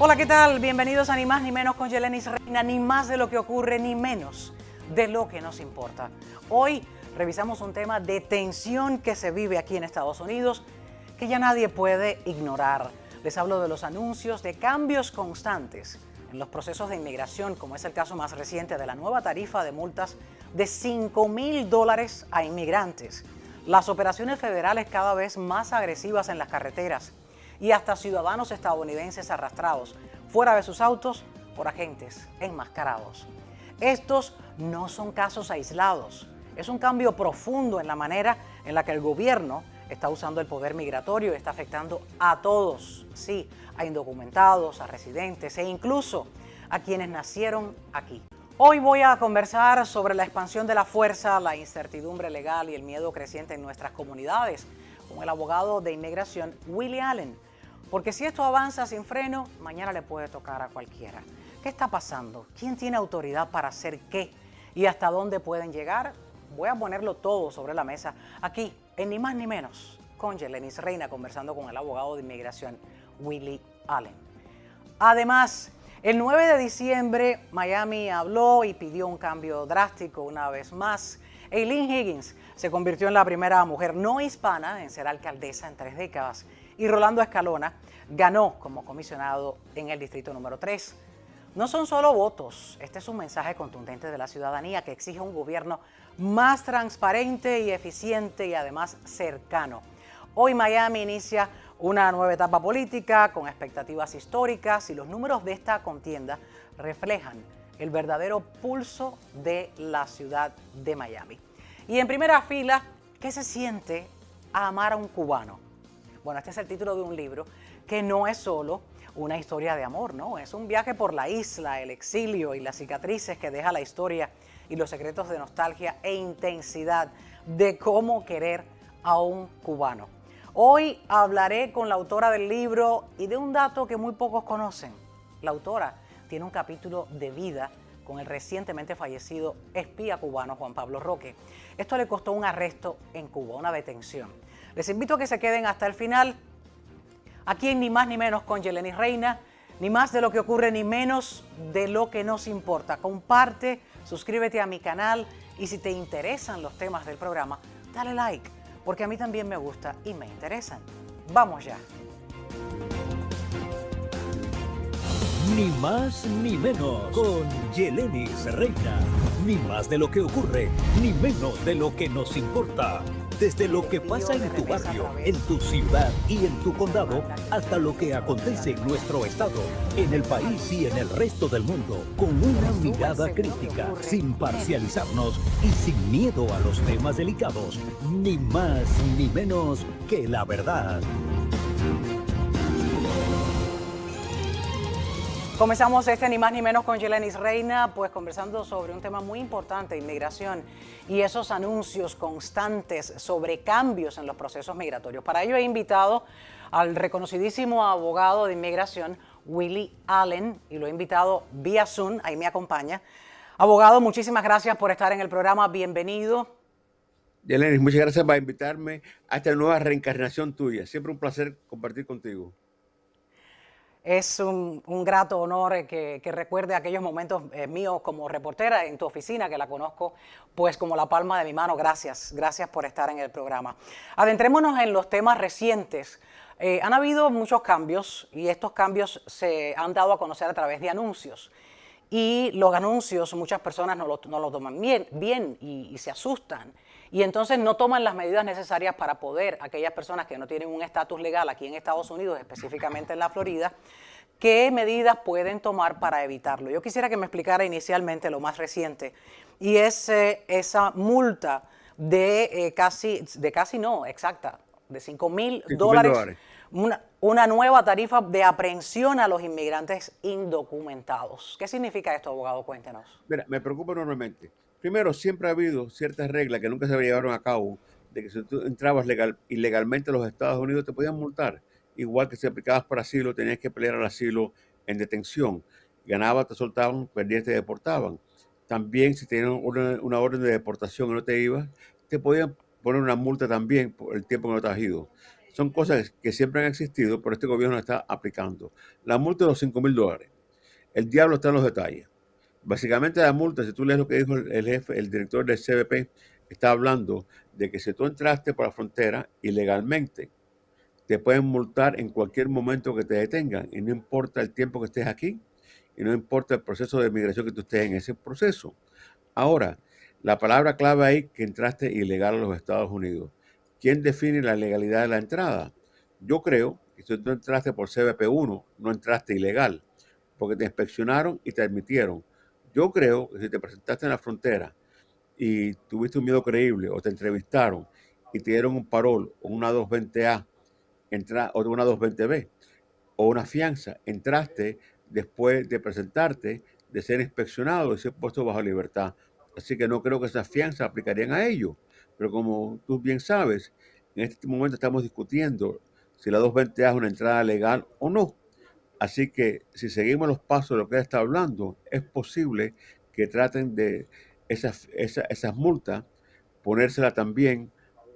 Hola, ¿qué tal? Bienvenidos a Ni Más Ni Menos con Yelenis Reina, ni más de lo que ocurre, ni menos de lo que nos importa. Hoy revisamos un tema de tensión que se vive aquí en Estados Unidos, que ya nadie puede ignorar. Les hablo de los anuncios de cambios constantes en los procesos de inmigración, como es el caso más reciente de la nueva tarifa de multas de $5,000 a inmigrantes, las operaciones federales cada vez más agresivas en las carreteras y hasta ciudadanos estadounidenses arrastrados fuera de sus autos por agentes enmascarados. Estos no son casos aislados, es un cambio profundo en la manera en la que el gobierno está usando el poder migratorio y está afectando a todos, sí, a indocumentados, a residentes e incluso a quienes nacieron aquí. Hoy voy a conversar sobre la expansión de la fuerza, la incertidumbre legal y el miedo creciente en nuestras comunidades con el abogado de inmigración Willie Allen. Porque si esto avanza sin freno, mañana le puede tocar a cualquiera. ¿Qué está pasando? ¿Quién tiene autoridad para hacer qué? ¿Y hasta dónde pueden llegar? Voy a ponerlo todo sobre la mesa aquí, en Ni Más Ni Menos, con Yelenis Reina, conversando con el abogado de inmigración Willie Allen. Además, el 9 de diciembre, Miami habló y pidió un cambio drástico una vez más. Eileen Higgins se convirtió en la primera mujer no hispana en ser alcaldesa en 3 décadas. Y Rolando Escalona ganó como comisionado en el distrito número 3. No son solo votos, este es un mensaje contundente de la ciudadanía que exige un gobierno más transparente y eficiente y además cercano. Hoy Miami inicia una nueva etapa política con expectativas históricas y los números de esta contienda reflejan el verdadero pulso de la ciudad de Miami. Y en primera fila, ¿qué se siente amar a un cubano? Bueno, este es el título de un libro que no es solo una historia de amor, ¿no? Es un viaje por la isla, el exilio y las cicatrices que deja la historia y los secretos de nostalgia e intensidad de cómo querer a un cubano. Hoy hablaré con la autora del libro y de un dato que muy pocos conocen. La autora tiene un capítulo de vida con el recientemente fallecido espía cubano Juan Pablo Roque. Esto le costó un arresto en Cuba, una detención. Les invito a que se queden hasta el final, aquí en Ni Más Ni Menos con Yelenis Reina, ni más de lo que ocurre, ni menos de lo que nos importa. Comparte, suscríbete a mi canal y si te interesan los temas del programa, dale like, porque a mí también me gusta y me interesan. Vamos ya. Ni más ni menos con Yelenis Reina. Ni más de lo que ocurre, ni menos de lo que nos importa. Desde lo que pasa en tu barrio, en tu ciudad y en tu condado, hasta lo que acontece en nuestro estado, en el país y en el resto del mundo, con una mirada crítica, sin parcializarnos y sin miedo a los temas delicados. Ni más ni menos que la verdad. Comenzamos este Ni Más Ni Menos con Yelenis Reina, pues conversando sobre un tema muy importante, inmigración, y esos anuncios constantes sobre cambios en los procesos migratorios. Para ello he invitado al reconocidísimo abogado de inmigración, Willie Allen, y lo he invitado vía Zoom, ahí me acompaña. Abogado, muchísimas gracias por estar en el programa, bienvenido. Yelenis, muchas gracias por invitarme a esta nueva reencarnación tuya. Siempre un placer compartir contigo. Es un grato honor que recuerde aquellos momentos míos como reportera en tu oficina, que la conozco pues como la palma de mi mano. Gracias por estar en el programa. Adentrémonos en los temas recientes. Han habido muchos cambios y estos cambios se han dado a conocer a través de anuncios. Y los anuncios muchas personas no lo toman bien y se asustan. Y entonces no toman las medidas necesarias para poder, aquellas personas que no tienen un estatus legal aquí en Estados Unidos, específicamente en la Florida, ¿qué medidas pueden tomar para evitarlo? Yo quisiera que me explicara inicialmente lo más reciente, y es esa multa de $5,000, una nueva tarifa de aprehensión a los inmigrantes indocumentados. ¿Qué significa esto, abogado? Cuéntenos. Mira, me preocupa enormemente. Primero, siempre ha habido ciertas reglas que nunca se llevaron a cabo, de que si tú entrabas ilegalmente a los Estados Unidos te podían multar. Igual que si aplicabas por asilo, tenías que pelear al asilo en detención. Ganabas, te soltaban, perdías, te deportaban. También si tenían una orden de deportación y no te ibas, te podían poner una multa también por el tiempo que no te has ido. Son cosas que siempre han existido, pero este gobierno la está aplicando. La multa de los $5,000. El diablo está en los detalles. Básicamente la multa, si tú lees lo que dijo el jefe, el director del CBP, está hablando de que si tú entraste por la frontera ilegalmente, te pueden multar en cualquier momento que te detengan y no importa el tiempo que estés aquí y no importa el proceso de migración que tú estés en ese proceso. Ahora, la palabra clave ahí que entraste ilegal a los Estados Unidos. ¿Quién define la legalidad de la entrada? Yo creo que si tú entraste por CBP 1, no entraste ilegal, porque te inspeccionaron y te admitieron. Yo creo que si te presentaste en la frontera y tuviste un miedo creíble o te entrevistaron y te dieron un parol o una 220A o una 220B o una fianza, entraste después de presentarte, de ser inspeccionado y ser puesto bajo libertad. Así que no creo que esas fianzas aplicarían a ello. Pero como tú bien sabes, en este momento estamos discutiendo si la 220A es una entrada legal o no. Así que si seguimos los pasos de lo que él está hablando, es posible que traten de esas multas, ponérsela también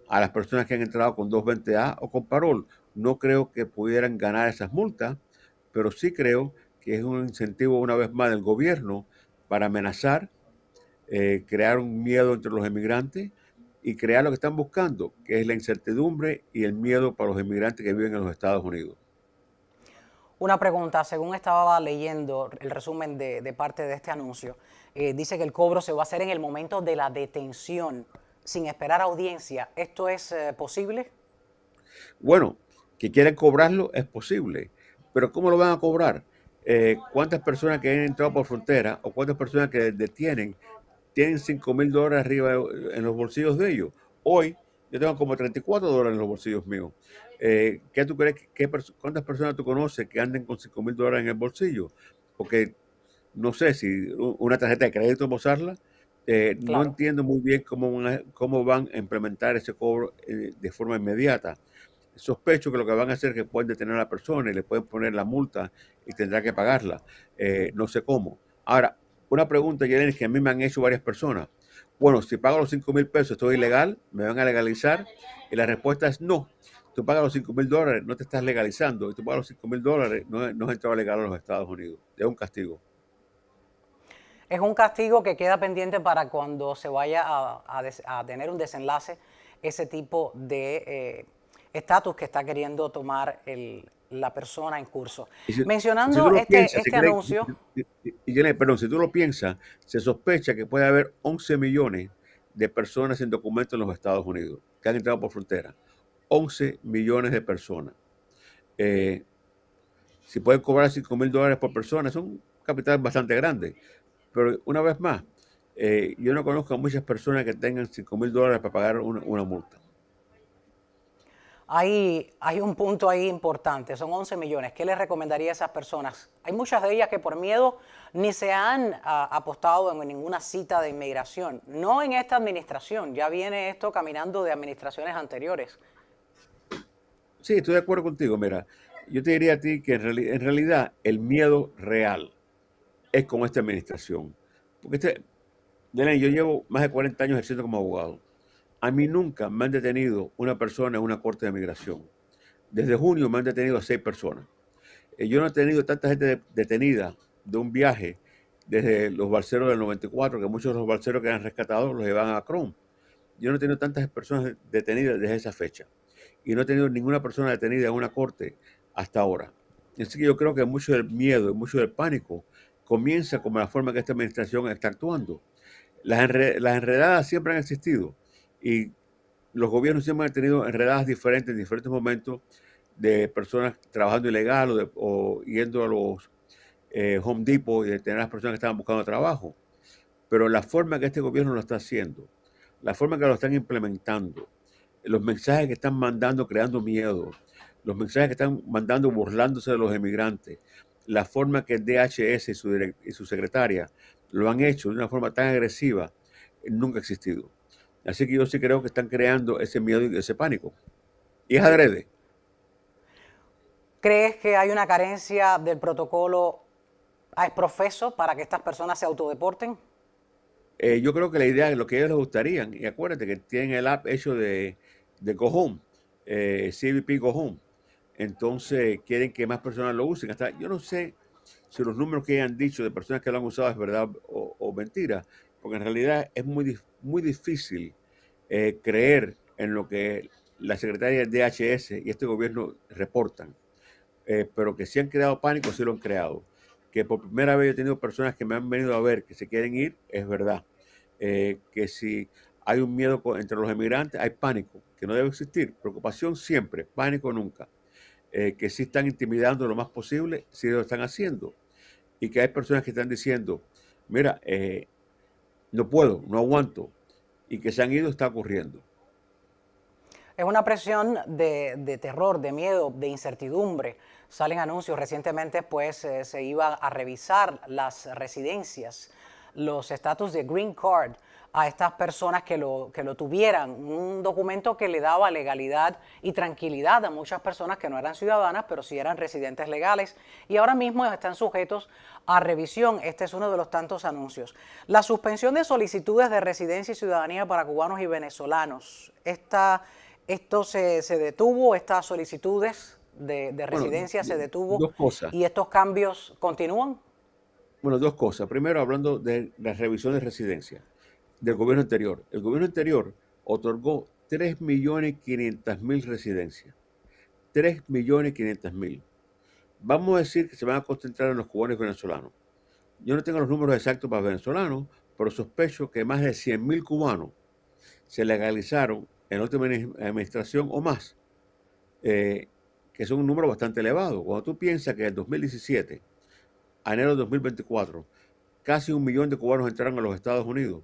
a las personas que han entrado con 220A o con parol. No creo que pudieran ganar esas multas, pero sí creo que es un incentivo una vez más del gobierno para amenazar, crear un miedo entre los inmigrantes y crear lo que están buscando, que es la incertidumbre y el miedo para los inmigrantes que viven en los Estados Unidos. Una pregunta, según estaba leyendo el resumen de parte de este anuncio, dice que el cobro se va a hacer en el momento de la detención, sin esperar audiencia. ¿Esto es posible? Bueno, que quieren cobrarlo es posible, pero ¿cómo lo van a cobrar? ¿Cuántas personas que han entrado por frontera o cuántas personas que detienen tienen $5,000 arriba en los bolsillos de ellos? Hoy yo tengo como $34 en los bolsillos míos. ¿Qué tú crees? ¿Cuántas personas tú conoces que anden con $5,000 en el bolsillo? Porque no sé si una tarjeta de crédito vamos a usarla. No Claro. entiendo muy bien cómo van a implementar ese cobro de forma inmediata. Sospecho que lo que van a hacer es que pueden detener a la persona y le pueden poner la multa y tendrá que pagarla. No sé cómo. Ahora, una pregunta, Yelena, que a mí me han hecho varias personas. Bueno, si pago los $5,000, ¿estoy ilegal? ¿Me van a legalizar? Y la respuesta es no. Tú pagas los $5,000, no te estás legalizando. Y tú pagas los $5,000, no has entrado legal a los Estados Unidos. Es un castigo. Es un castigo que queda pendiente para cuando se vaya a tener un desenlace ese tipo de estatus que está queriendo tomar la persona en curso. Y si tú Mencionando lo piensas, este anuncio, Yelena, perdón, si tú lo piensas, se sospecha que puede haber 11 millones de personas sin documentos en los Estados Unidos que han entrado por frontera. 11 millones de personas. Eh, si pueden cobrar $5,000 por persona, es un capital bastante grande. Pero una vez más, yo no conozco a muchas personas que tengan $5,000 para pagar una multa. hay un punto ahí importante, son 11 millones. ¿Qué les recomendaría a esas personas? Hay muchas de ellas que por miedo ni se han apostado en ninguna cita de inmigración. No en esta administración, ya viene esto caminando de administraciones anteriores. Sí, estoy de acuerdo contigo. Mira, yo te diría a ti que en realidad el miedo real es con esta administración. Porque Yelena, yo llevo más de 40 años ejerciendo como abogado. A mí nunca me han detenido una persona en una corte de migración. Desde junio me han detenido a 6 personas. Yo no he tenido tanta gente detenida de un viaje desde los balseros del 94, que muchos de los balseros que eran rescatados los llevaban a Chrome. Yo no he tenido tantas personas detenidas desde esa fecha. Y no he tenido ninguna persona detenida en una corte hasta ahora. Así que yo creo que mucho del miedo y mucho del pánico comienza como la forma que esta administración está actuando. Las enredadas siempre han existido y los gobiernos siempre han tenido enredadas diferentes en diferentes momentos de personas trabajando ilegal o yendo a los Home Depot y de tener a las personas que estaban buscando trabajo. Pero la forma que este gobierno lo está haciendo, la forma que lo están implementando, los mensajes que están mandando creando miedo, los mensajes que están mandando burlándose de los inmigrantes, la forma que el DHS y su secretaria lo han hecho de una forma tan agresiva, nunca ha existido. Así que yo sí creo que están creando ese miedo y ese pánico. Y es adrede. ¿Crees que hay una carencia del protocolo a profeso para que estas personas se autodeporten? Yo creo que la idea es lo que a ellos les gustaría, y acuérdate que tienen el app hecho de Go Home. CBP Go Home. Entonces quieren que más personas lo usen. Hasta yo no sé si los números que hayan dicho de personas que lo han usado es verdad o mentira, porque en realidad es muy difícil creer en lo que la secretaria del DHS y este gobierno reportan. Pero que sí han creado pánico, sí lo han creado. Que por primera vez he tenido personas que me han venido a ver que se quieren ir, es verdad. Que si hay un miedo entre los emigrantes, hay pánico, que no debe existir. Preocupación siempre, pánico nunca. Que sí están intimidando lo más posible, sí lo están haciendo. Y que hay personas que están diciendo, mira, no puedo, no aguanto. Y que se han ido, está ocurriendo. Es una presión de terror, de miedo, de incertidumbre. Salen anuncios. Recientemente, pues, se iba a revisar las residencias, los estatus de Green Card a estas personas que lo tuvieran. Un documento que le daba legalidad y tranquilidad a muchas personas que no eran ciudadanas, pero sí eran residentes legales. Y ahora mismo están sujetos a revisión. Este es uno de los tantos anuncios. La suspensión de solicitudes de residencia y ciudadanía para cubanos y venezolanos. Esto se detuvo, estas solicitudes de Bueno, residencia se detuvo dos cosas. y estos cambios continúan. Bueno, dos cosas. Primero, hablando de la revisión de residencia del gobierno anterior. El gobierno anterior otorgó 3.500.000 residencias. 3.500.000. Vamos a decir que se van a concentrar en los cubanos y venezolanos. Yo no tengo los números exactos para venezolanos, pero sospecho que más de 100.000 cubanos se legalizaron en la última administración o más, que es un número bastante elevado. Cuando tú piensas que en el 2017, a enero de 2024, casi 1 millón de cubanos entraron a los Estados Unidos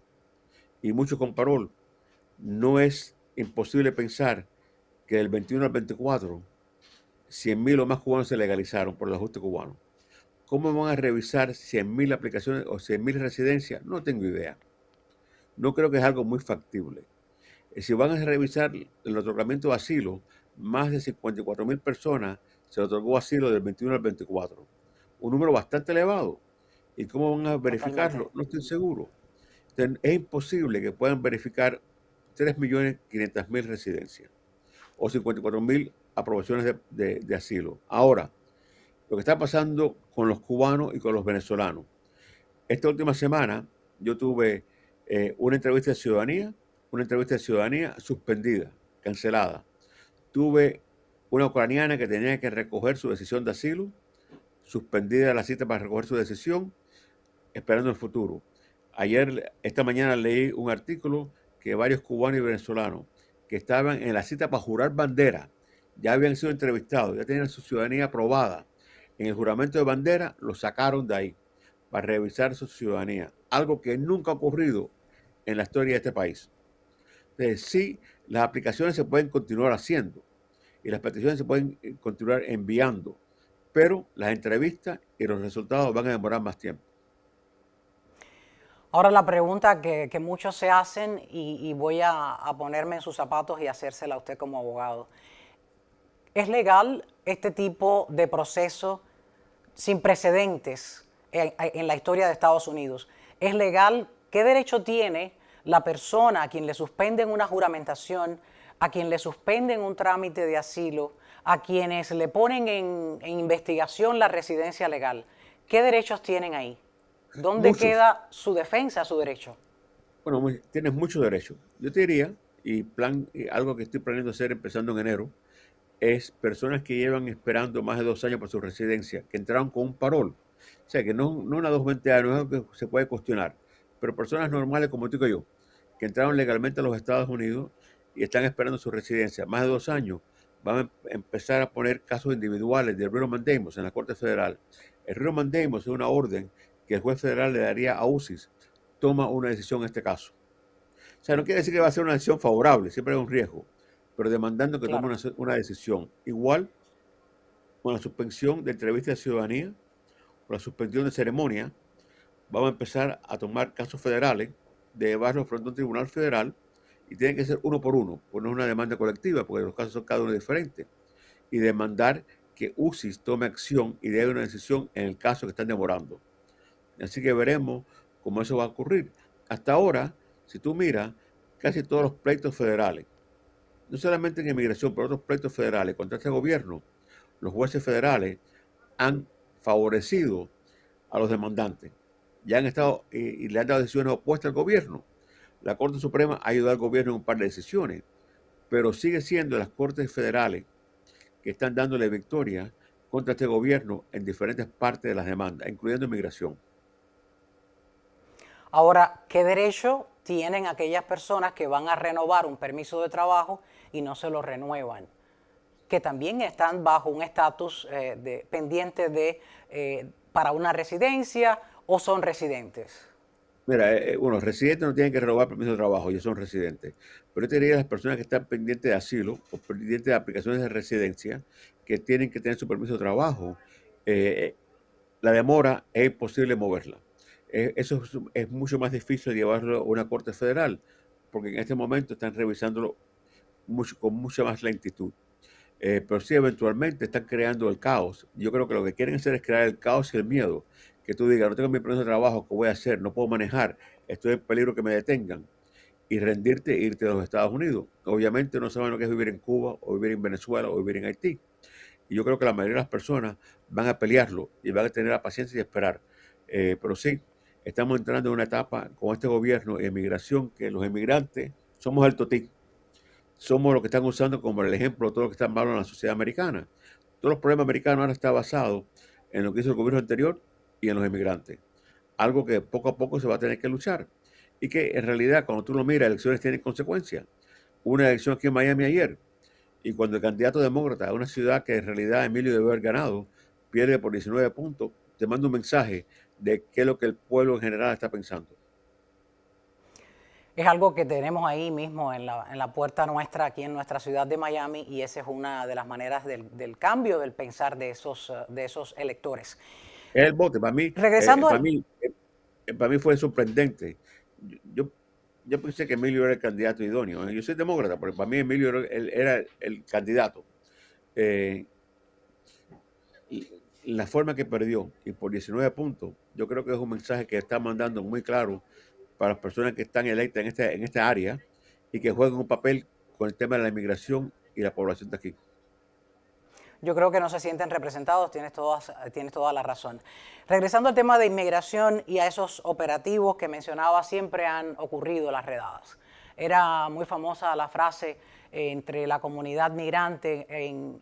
y muchos con parol, no es imposible pensar que del 21 al 24, 100.000 o más cubanos se legalizaron por el ajuste cubano. ¿Cómo van a revisar 100.000 aplicaciones o 100.000 residencias? No tengo idea. No creo que es algo muy factible. Si van a revisar el otorgamiento de asilo, más de 54.000 personas se otorgó asilo del 21 al 24. Un número bastante elevado. ¿Y cómo van a verificarlo? Totalmente. No estoy seguro. Entonces, es imposible que puedan verificar 3.500.000 residencias o 54.000 aprobaciones de asilo. Ahora, lo que está pasando con los cubanos y con los venezolanos. Esta última semana yo tuve una entrevista de ciudadanía suspendida, cancelada. Tuve una ucraniana que tenía que recoger su decisión de asilo, suspendida la cita para recoger su decisión, esperando el futuro. Esta mañana leí un artículo que varios cubanos y venezolanos que estaban en la cita para jurar bandera, ya habían sido entrevistados, ya tenían su ciudadanía aprobada. En el juramento de bandera los sacaron de ahí para revisar su ciudadanía, algo que nunca ha ocurrido en la historia de este país. Entonces, sí, las aplicaciones se pueden continuar haciendo y las peticiones se pueden continuar enviando, pero las entrevistas y los resultados van a demorar más tiempo. Ahora la pregunta que muchos se hacen y voy a ponerme en sus zapatos y hacérsela a usted como abogado. ¿Es legal este tipo de proceso sin precedentes en la historia de Estados Unidos? ¿Es legal? ¿Qué derecho tiene la persona a quien le suspenden una juramentación, a quien le suspenden un trámite de asilo, a quienes le ponen en investigación la residencia legal? ¿Qué derechos tienen ahí? ¿Dónde Muchos. queda su defensa, su derecho? Bueno, tienes muchos derechos. Yo te diría, algo que estoy planeando hacer empezando en enero, es personas que llevan esperando más de 2 años por su residencia, que entraron con un parol. O sea, que no una 220 años, no es algo que se puede cuestionar. Pero personas normales como tú y yo, que entraron legalmente a los Estados Unidos y están esperando su residencia más de 2 años, van a empezar a poner casos individuales de Real Mandamus en la Corte Federal. El Real Mandamus es una orden que el juez federal le daría a UCIS, toma una decisión en este caso. O sea, no quiere decir que va a ser una decisión favorable, siempre hay un riesgo, pero demandando que tome Claro. una decisión. Igual con la suspensión de entrevista de ciudadanía, con la suspensión de ceremonia, vamos a empezar a tomar casos federales, de llevarlos frente a un tribunal federal, y tienen que ser uno por uno, pues no es una demanda colectiva, porque los casos son cada uno diferentes, y demandar que UCIS tome acción y dé una decisión en el caso que están demorando. Así que veremos cómo eso va a ocurrir. Hasta ahora, si tú miras, casi todos los pleitos federales no solamente en inmigración, pero otros pleitos federales contra este gobierno, los jueces federales han favorecido a los demandantes. Ya han estado y le han dado decisiones opuestas al gobierno. La Corte Suprema ha ayudado al gobierno en un par de decisiones, pero sigue siendo las Cortes federales que están dándole victoria contra este gobierno en diferentes partes de las demandas, incluyendo inmigración. Ahora, ¿qué derecho tienen aquellas personas que van a renovar un permiso de trabajo y no se lo renuevan? Que también están bajo un estatus pendiente para una residencia o son residentes. Mira, los residentes no tienen que renovar permiso de trabajo, ellos son residentes. Pero yo te diría las personas que están pendientes de asilo o pendientes de aplicaciones de residencia, que tienen que tener su permiso de trabajo, la demora es imposible moverla. Eso es mucho más difícil llevarlo a una corte federal, porque en este momento están revisándolo con mucha más lentitud. Pero sí, eventualmente están creando el caos. Yo creo que lo que quieren hacer es crear el caos y el miedo. Que tú digas, no tengo mi permiso de trabajo, ¿qué voy a hacer? No puedo manejar, estoy en peligro que me detengan. Y rendirte e irte a los Estados Unidos. Obviamente no saben lo que es vivir en Cuba, o vivir en Venezuela, o vivir en Haití. Y yo creo que la mayoría de las personas van a pelearlo y van a tener la paciencia y esperar. Pero sí, estamos entrando en una etapa con este gobierno de inmigración que los inmigrantes somos el totí. Somos los que están usando como el ejemplo de todo lo que está malo en la sociedad americana. Todos los problemas americanos ahora están basados en lo que hizo el gobierno anterior y en los inmigrantes. Algo que poco a poco se va a tener que luchar. Y que en realidad, cuando tú lo miras, elecciones tienen consecuencias. Hubo una elección aquí en Miami ayer, y cuando el candidato demócrata a una ciudad que en realidad Emilio debe haber ganado, pierde por 19 puntos, te manda un mensaje de qué es lo que el pueblo en general está pensando. Es algo que tenemos ahí mismo en la puerta nuestra, aquí en nuestra ciudad de Miami, y esa es una de las maneras del cambio del pensar de esos electores. Es el voto. Para mí, Regresando para mí fue sorprendente. Yo pensé que Emilio era el candidato idóneo. Yo soy demócrata, pero para mí Emilio era el candidato. La forma que perdió, y por 19 puntos, yo creo que es un mensaje que está mandando muy claro para las personas que están electas en esta área y que juegan un papel con el tema de la inmigración y la población de aquí. Yo creo que no se sienten representados, tienes toda la razón. Regresando al tema de inmigración y a esos operativos que mencionaba, siempre han ocurrido las redadas. Era muy famosa la frase entre la comunidad migrante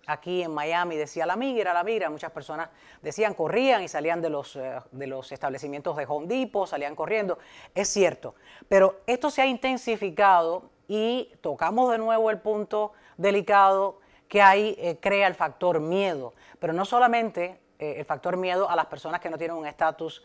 aquí en Miami, decía la migra. Muchas personas decían, corrían y salían de los establecimientos de Home Depot, salían corriendo. Es cierto, pero esto se ha intensificado y tocamos de nuevo el punto delicado que ahí crea el factor miedo, pero no solamente el factor miedo a las personas que no tienen un estatus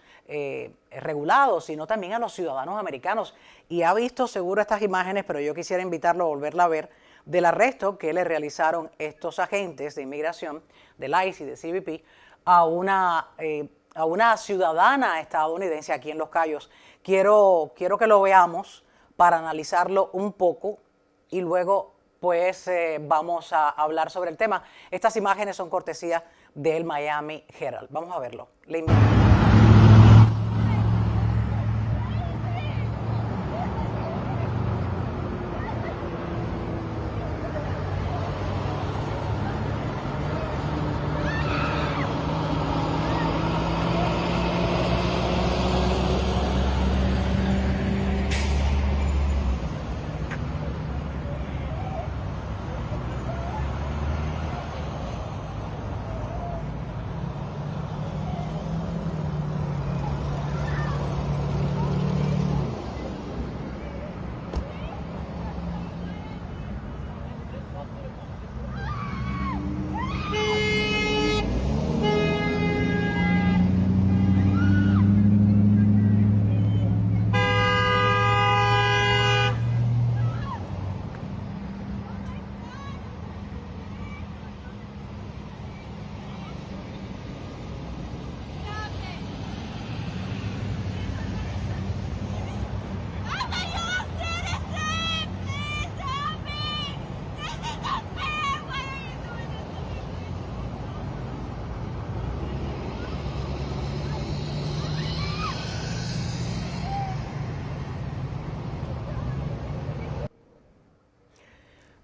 regulado, sino también a los ciudadanos americanos. Y ha visto seguro estas imágenes, pero yo quisiera invitarlo a volverla a ver, del arresto que le realizaron estos agentes de inmigración, del ICE y de CBP, a una ciudadana estadounidense aquí en Los Cayos. Quiero que lo veamos para analizarlo un poco y luego pues vamos a hablar sobre el tema. Estas imágenes son cortesía del Miami Herald. Vamos a verlo. Le invito.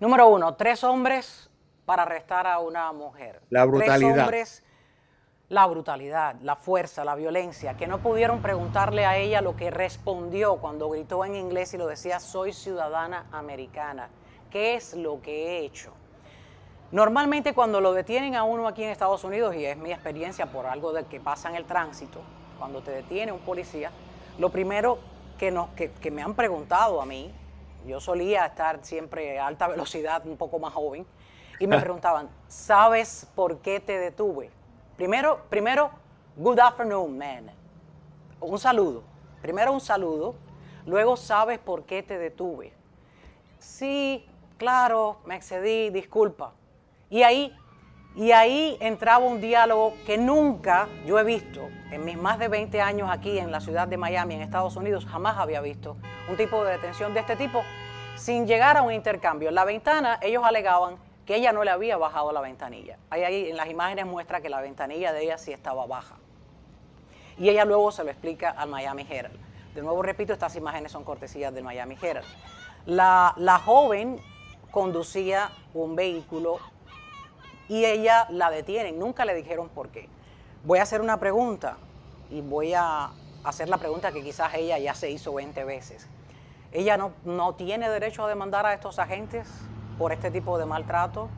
Número uno, 3 hombres para arrestar a una mujer. La 3 brutalidad. hombres, la brutalidad, la fuerza, la violencia, que no pudieron preguntarle a ella lo que respondió cuando gritó en inglés y lo decía, soy ciudadana americana. ¿Qué es lo que he hecho? Normalmente cuando lo detienen a uno aquí en Estados Unidos, y es mi experiencia por algo de que pasa en el tránsito, cuando te detiene un policía, lo primero que me han preguntado a mí, yo solía estar siempre a alta velocidad, un poco más joven, y me preguntaban, ¿sabes por qué te detuve? Primero, good afternoon, man. Un saludo. Primero un saludo, luego sabes por qué te detuve. Sí, claro, me excedí, disculpa. Y ahí entraba un diálogo que nunca yo he visto en mis más de 20 años aquí en la ciudad de Miami, en Estados Unidos, jamás había visto un tipo de detención de este tipo sin llegar a un intercambio. En la ventana ellos alegaban que ella no le había bajado la ventanilla. Ahí en las imágenes muestra que la ventanilla de ella sí estaba baja. Y ella luego se lo explica al Miami Herald. De nuevo repito, estas imágenes son cortesías del Miami Herald. La joven conducía un vehículo y ella la detienen, nunca le dijeron por qué. Voy a hacer una pregunta y voy a hacer la pregunta que quizás ella ya se hizo 20 veces. ¿Ella no tiene derecho a demandar a estos agentes por este tipo de maltrato?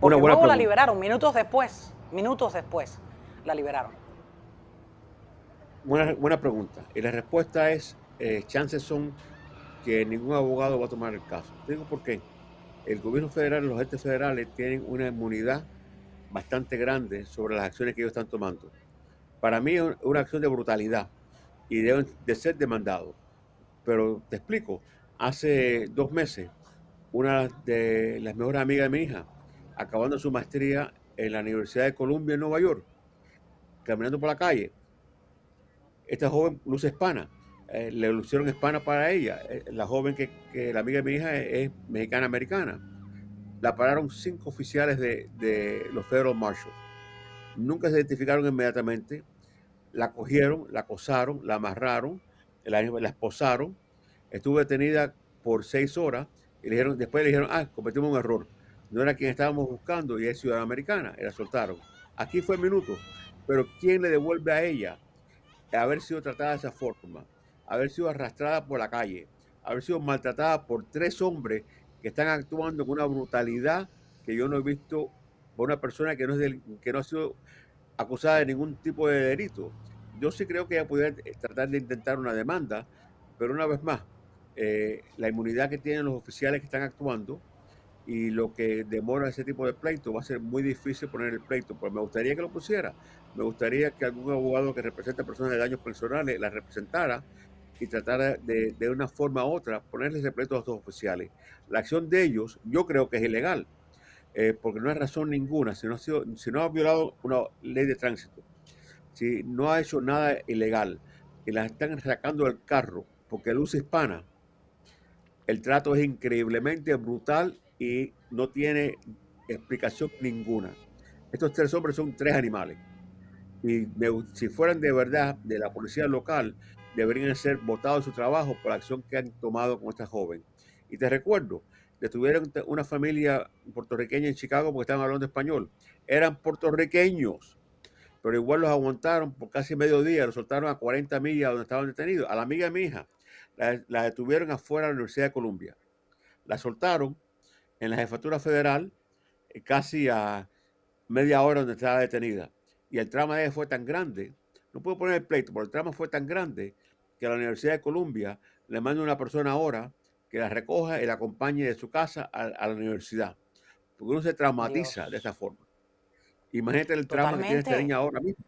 Porque Una buena luego la pregunta. liberaron, minutos después la liberaron. Buena pregunta. Y la respuesta es, chances son que ningún abogado va a tomar el caso. Te digo por qué. El gobierno federal, los entes federales tienen una inmunidad bastante grande sobre las acciones que ellos están tomando. Para mí es una acción de brutalidad y deben de ser demandados. Pero te explico, hace 2 meses, una de las mejores amigas de mi hija, acabando su maestría en la Universidad de Columbia en Nueva York, caminando por la calle, esta joven luce hispana, le lucieron hispana para ella. La joven que la amiga de mi hija es mexicana-americana. La pararon 5 oficiales de los Federal Marshals. Nunca se identificaron inmediatamente. La cogieron, la acosaron, la amarraron, la esposaron. Estuvo detenida por 6 horas y después le dijeron, cometimos un error. No era quien estábamos buscando y es ciudadana americana. Y la soltaron. Aquí fue minutos. Pero ¿quién le devuelve a ella haber sido tratada de esa forma, haber sido arrastrada por la calle, haber sido maltratada por 3 hombres que están actuando con una brutalidad que yo no he visto por una persona que no ha sido acusada de ningún tipo de delito? Yo sí creo que ella podría tratar de intentar una demanda, pero una vez más, la inmunidad que tienen los oficiales que están actuando y lo que demora ese tipo de pleito, va a ser muy difícil poner el pleito, pero me gustaría que lo pusiera. Me gustaría que algún abogado que represente a personas de daños personales la representara y tratara de una forma u otra ponerle ese pleito a estos oficiales. La acción de ellos yo creo que es ilegal, porque no hay razón ninguna, si no ha violado una ley de tránsito, si no ha hecho nada ilegal, y las están sacando del carro porque luce hispana, el trato es increíblemente brutal y no tiene explicación ninguna. Estos 3 hombres son 3 animales. Y si fueran de verdad de la policía local, deberían ser votados de su trabajo por la acción que han tomado con esta joven. Y te recuerdo, detuvieron una familia puertorriqueña en Chicago porque estaban hablando español. Eran puertorriqueños, pero igual los aguantaron por casi medio día, los soltaron a 40 millas donde estaban detenidos. A la amiga de mi hija, la detuvieron afuera de la Universidad de Columbia. La soltaron en la jefatura federal, casi a media hora donde estaba detenida. Y el trama de ella fue tan grande, no puedo poner el pleito, pero el trama fue tan grande que a la Universidad de Columbia le manda una persona ahora que la recoja y la acompañe de su casa a la universidad. Porque uno se traumatiza de Dios. esta forma. Imagínate el trauma que tiene esta niña ahora mismo.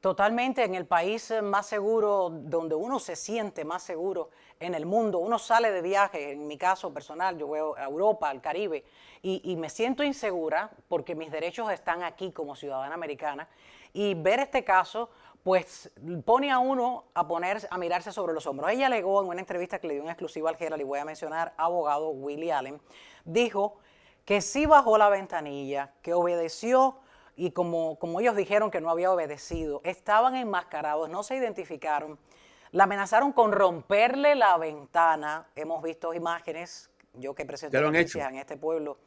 Totalmente, en el país más seguro, donde uno se siente más seguro en el mundo. Uno sale de viaje, en mi caso personal, yo voy a Europa, al Caribe, y me siento insegura porque mis derechos están aquí como ciudadana americana. Y ver este caso, pues pone a uno a mirarse sobre los hombros. Ella alegó en una entrevista que le dio en exclusiva al Herald, y voy a mencionar, abogado Willie Allen, dijo que sí bajó la ventanilla, que obedeció. Y como ellos dijeron que no había obedecido, estaban enmascarados, no se identificaron, la amenazaron con romperle la ventana. Hemos visto imágenes yo que presento Ya lo han hecho. noticias en este pueblo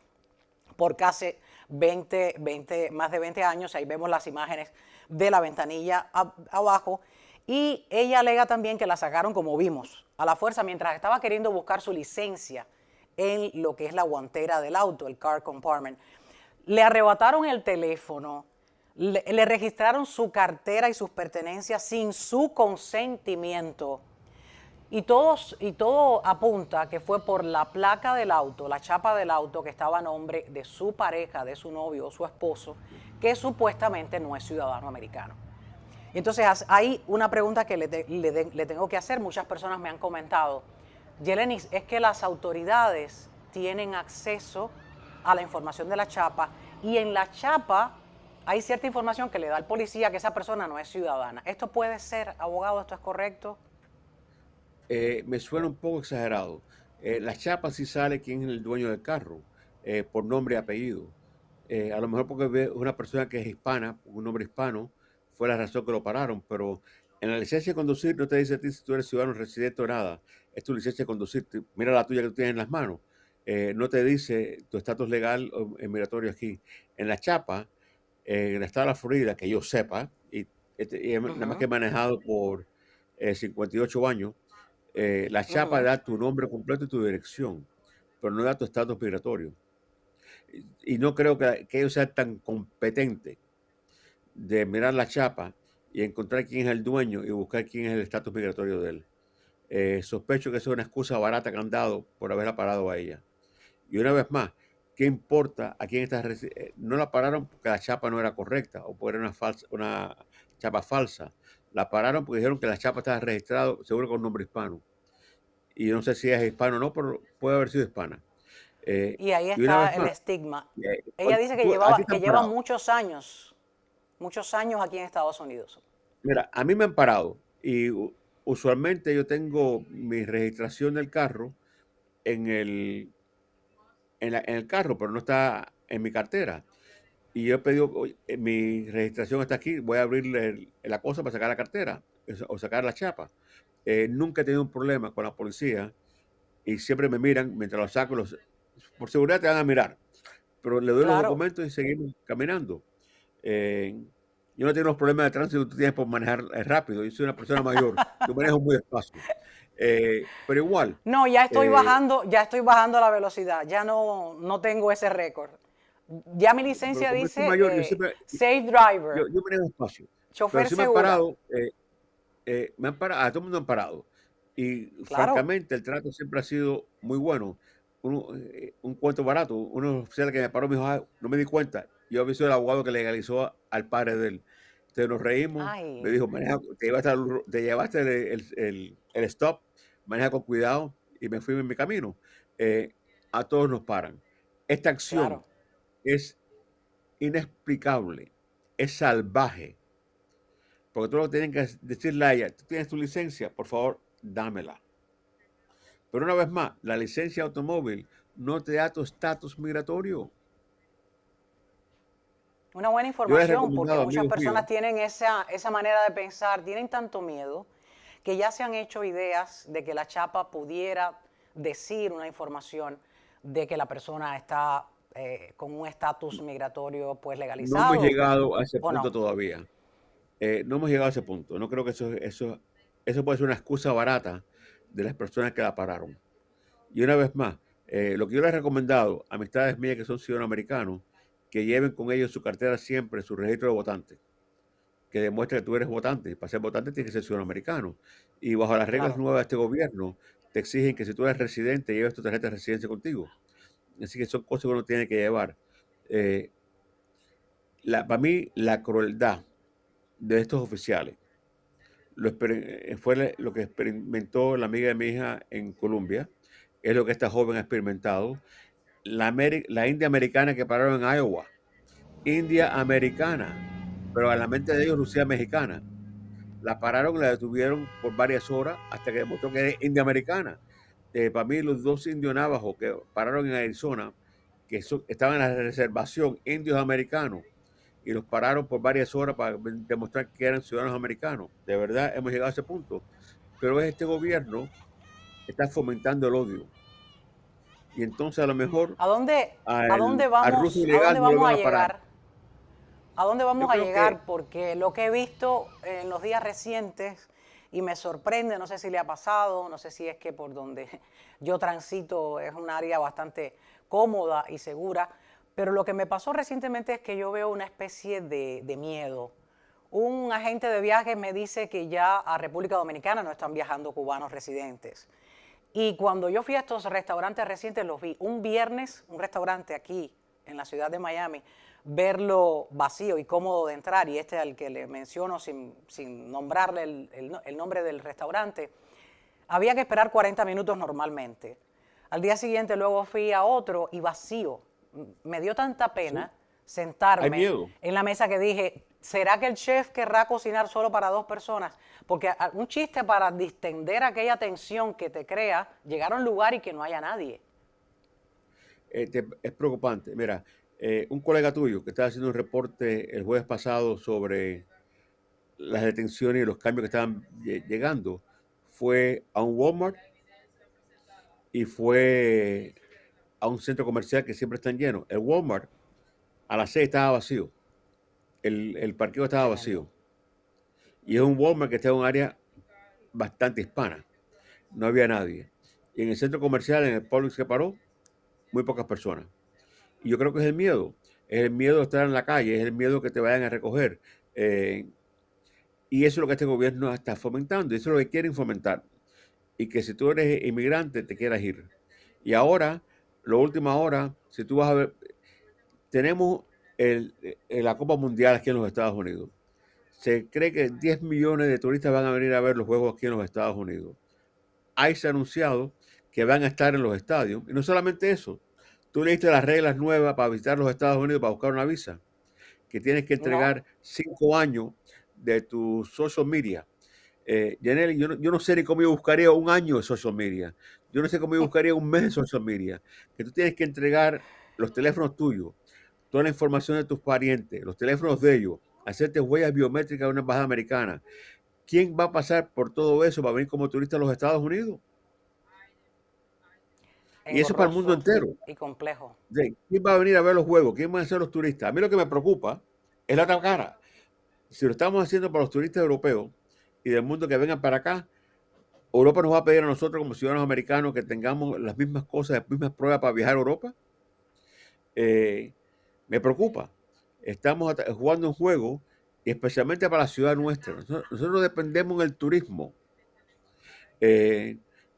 por casi más de 20 años. Ahí vemos las imágenes de la ventanilla abajo. Y ella alega también que la sacaron, como vimos, a la fuerza mientras estaba queriendo buscar su licencia en lo que es la guantera del auto, el car compartment. Le arrebataron el teléfono, le registraron su cartera y sus pertenencias sin su consentimiento. Y todo apunta que fue por la placa del auto, la chapa del auto que estaba a nombre de su pareja, de su novio o su esposo, que supuestamente no es ciudadano americano. Entonces hay una pregunta que le tengo que hacer. Muchas personas me han comentado, Yelenis, es que las autoridades tienen acceso a la información de la chapa y en la chapa hay cierta información que le da al policía que esa persona no es ciudadana. ¿Esto puede ser, abogado? ¿Esto es correcto? Me suena un poco exagerado. La chapa sí sale quién es el dueño del carro, por nombre y apellido. A lo mejor porque ve una persona que es hispana, un nombre hispano, fue la razón que lo pararon, pero en la licencia de conducir no te dice a ti si tú eres ciudadano, residente o nada. Es tu licencia de conducir. Mira la tuya que tú tienes en las manos. No te dice tu estatus legal o migratorio aquí. En la chapa, en el estado de la Florida, que yo sepa, y nada más que he manejado por 58 años, la chapa da tu nombre completo y tu dirección, pero no da tu estatus migratorio. Y no creo que ellos sean tan competentes de mirar la chapa y encontrar quién es el dueño y buscar quién es el estatus migratorio de él. Sospecho que eso es una excusa barata que han dado por haberla parado a ella. Y una vez más, ¿qué importa a quién está? No la pararon porque la chapa no era correcta o porque era una chapa falsa. La pararon porque dijeron que la chapa estaba registrada seguro con nombre hispano. Y yo no sé si es hispano o no, pero puede haber sido hispana. Y ahí Y una está vez el más, estigma. Ella dice que a ti te han lleva parado. muchos años aquí en Estados Unidos. Mira, a mí me han parado y usualmente yo tengo mi registración del carro en en el carro, pero no está en mi cartera. Y yo he pedido, "Oye, mi registración está aquí, voy a abrirle la cosa para sacar la cartera o sacar la chapa". Nunca he tenido un problema con la policía y siempre me miran mientras lo saco. Por seguridad te van a mirar, pero le doy los Claro. documentos y seguimos caminando. Eh, yo no tengo los problemas de tránsito que tú tienes por manejar rápido. Yo soy una persona mayor, yo manejo muy despacio. Pero igual, No, eh, ya estoy bajando la velocidad, ya no tengo ese récord. Ya mi pero licencia como yo soy dice mayor, yo siempre, Safe Driver, yo manejo despacio. Pero chofer sí me han segura. parado, me han parado, a todo el mundo han parado. Y Claro, francamente, el trato siempre ha sido muy bueno. Un cuento barato. Uno oficial que me paró me dijo, "Ah, no me di cuenta". Yo había sido el abogado que legalizó al padre de él. Entonces nos reímos. Me ay, dijo, "Maneja, te llevaste el stop, maneja con cuidado". Y me fui en mi camino. Eh, a todos nos paran. Esta acción claro. es inexplicable, es salvaje. Porque todos tienen que decirle a ella, tú tienes tu licencia, por favor, dámela. Pero una vez más, la licencia de automóvil no te da tu estatus migratorio. Una buena Yo les he información porque recomendado a muchas amigos míos, personas tienen esa manera de pensar, tienen tanto miedo que ya se han hecho ideas de que la chapa pudiera decir una información de que la persona está con un estatus migratorio pues no hemos legalizado llegado a ese o punto no. todavía. No hemos llegado a ese punto. No creo que eso puede ser una excusa barata de las personas que la pararon. Y una vez más, lo que yo les he recomendado a amistades mías que son ciudadanos americanos, que lleven con ellos su cartera siempre, su registro de votante, que demuestre que tú eres votante. Para ser votante tienes que ser ciudadano americano. Y bajo las reglas Claro, nuevas de este gobierno, te exigen que si tú eres residente, lleves tu tarjeta de residencia contigo. Así que son cosas que uno tiene que llevar. Eh, para mí, la crueldad de estos oficiales fue lo que experimentó la amiga de mi hija en Colombia, es lo que esta joven ha experimentado. La India americana que pararon en Iowa, India americana, pero a la mente de ellos Rusia mexicana. La pararon, la detuvieron por varias horas hasta que demostró que es india americana. Para mí, los dos indios navajos que pararon en Arizona, estaban en la reservación, indios americanos, y los pararon por varias horas para demostrar que eran ciudadanos americanos. De verdad, hemos llegado a ese punto. Pero este gobierno está fomentando el odio. y entonces a lo mejor ¿A dónde, a dónde al ruso vamos, a ilegal dónde no lo vamos a van a parar. llegar? ¿A dónde Yo vamos a creo llegar? que Porque lo que he visto en los días recientes, y me sorprende, no sé si le ha pasado, no sé si es que por donde yo transito es un área bastante cómoda y segura, pero lo que me pasó recientemente es que yo veo una especie de miedo. Un agente de viajes me dice que ya a República Dominicana no están viajando cubanos residentes. Y cuando yo fui a estos restaurantes recientes, los vi un viernes, un restaurante aquí en la ciudad de Miami, verlo vacío y cómodo de entrar, y este al que le menciono sin nombrarle el nombre del restaurante, había que esperar 40 minutos normalmente. Al día siguiente luego fui a otro y vacío. Me dio tanta pena sí, hay sentarme miedo. en la mesa que dije, ¿será que el chef querrá cocinar solo para 2 personas? Porque un chiste para distender aquella tensión que te crea llegar a un lugar y que no haya nadie. Es preocupante. Mira, un colega tuyo que estaba haciendo un reporte el jueves pasado sobre las detenciones y los cambios que estaban llegando fue a un Walmart y fue a un centro comercial que siempre están llenos. El Walmart a las 6 estaba vacío, el parqueo estaba Tremendo. vacío. Y es un Walmart que está en un área bastante hispana. No había nadie. Y en el centro comercial, en el Publix que paró, muy pocas personas. Y yo creo que es el miedo. Es el miedo de estar en la calle, es el miedo que te vayan a recoger. Y eso es lo que este gobierno está fomentando. Eso es lo que quieren fomentar. Y que si tú eres inmigrante, te quieras ir. Y ahora, lo última hora, si tú vas a ver, tenemos la Copa Mundial aquí en los Estados Unidos. Se cree que 10 millones de turistas van a venir a ver los juegos aquí en los Estados Unidos. Se ha anunciado que van a estar en los estadios. Y no solamente eso. Tú leíste las reglas nuevas para visitar los Estados Unidos para buscar una visa, que tienes que No, entregar 5 años de tu social media. Yaneli, yo no sé ni cómo yo buscaría un año de social media. Yo no sé cómo yo buscaría un mes de social media. Que tú tienes que entregar los teléfonos tuyos, toda la información de tus parientes, los teléfonos de ellos, hacerte huellas biométricas de una embajada americana. ¿Quién va a pasar por todo eso para venir como turista a los Estados Unidos? Y eso es para el mundo engorroso entero. y complejo. ¿Quién va a venir a ver los juegos? ¿Quién van a ser los turistas? A mí lo que me preocupa es la otra cara. Si lo estamos haciendo para los turistas europeos y del mundo que vengan para acá, Europa nos va a pedir a nosotros como ciudadanos americanos que tengamos las mismas cosas, las mismas pruebas para viajar a Europa. Me preocupa. Estamos jugando un juego, y especialmente para la ciudad nuestra. Nosotros dependemos del turismo.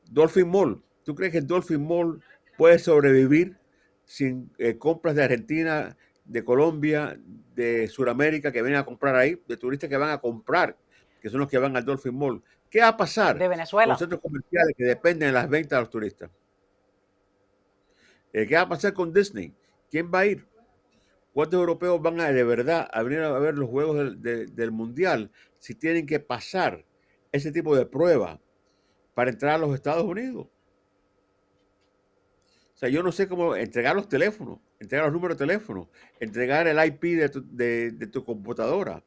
Dolphin Mall. ¿Tú crees que el Dolphin Mall puede sobrevivir sin compras de Argentina, de Colombia, de Sudamérica que vienen a comprar ahí, de turistas que van a comprar, que son los que van al Dolphin Mall? ¿Qué va a pasar De con Venezuela. centros comerciales que dependen de las ventas de los turistas? ¿Qué va a pasar con Disney? ¿Quién va a ir? ¿Cuántos europeos van a de verdad a venir a ver los juegos del Mundial si tienen que pasar ese tipo de prueba para entrar a los Estados Unidos? O sea, yo no sé cómo entregar los teléfonos, entregar los números de teléfono, entregar el IP de tu computadora.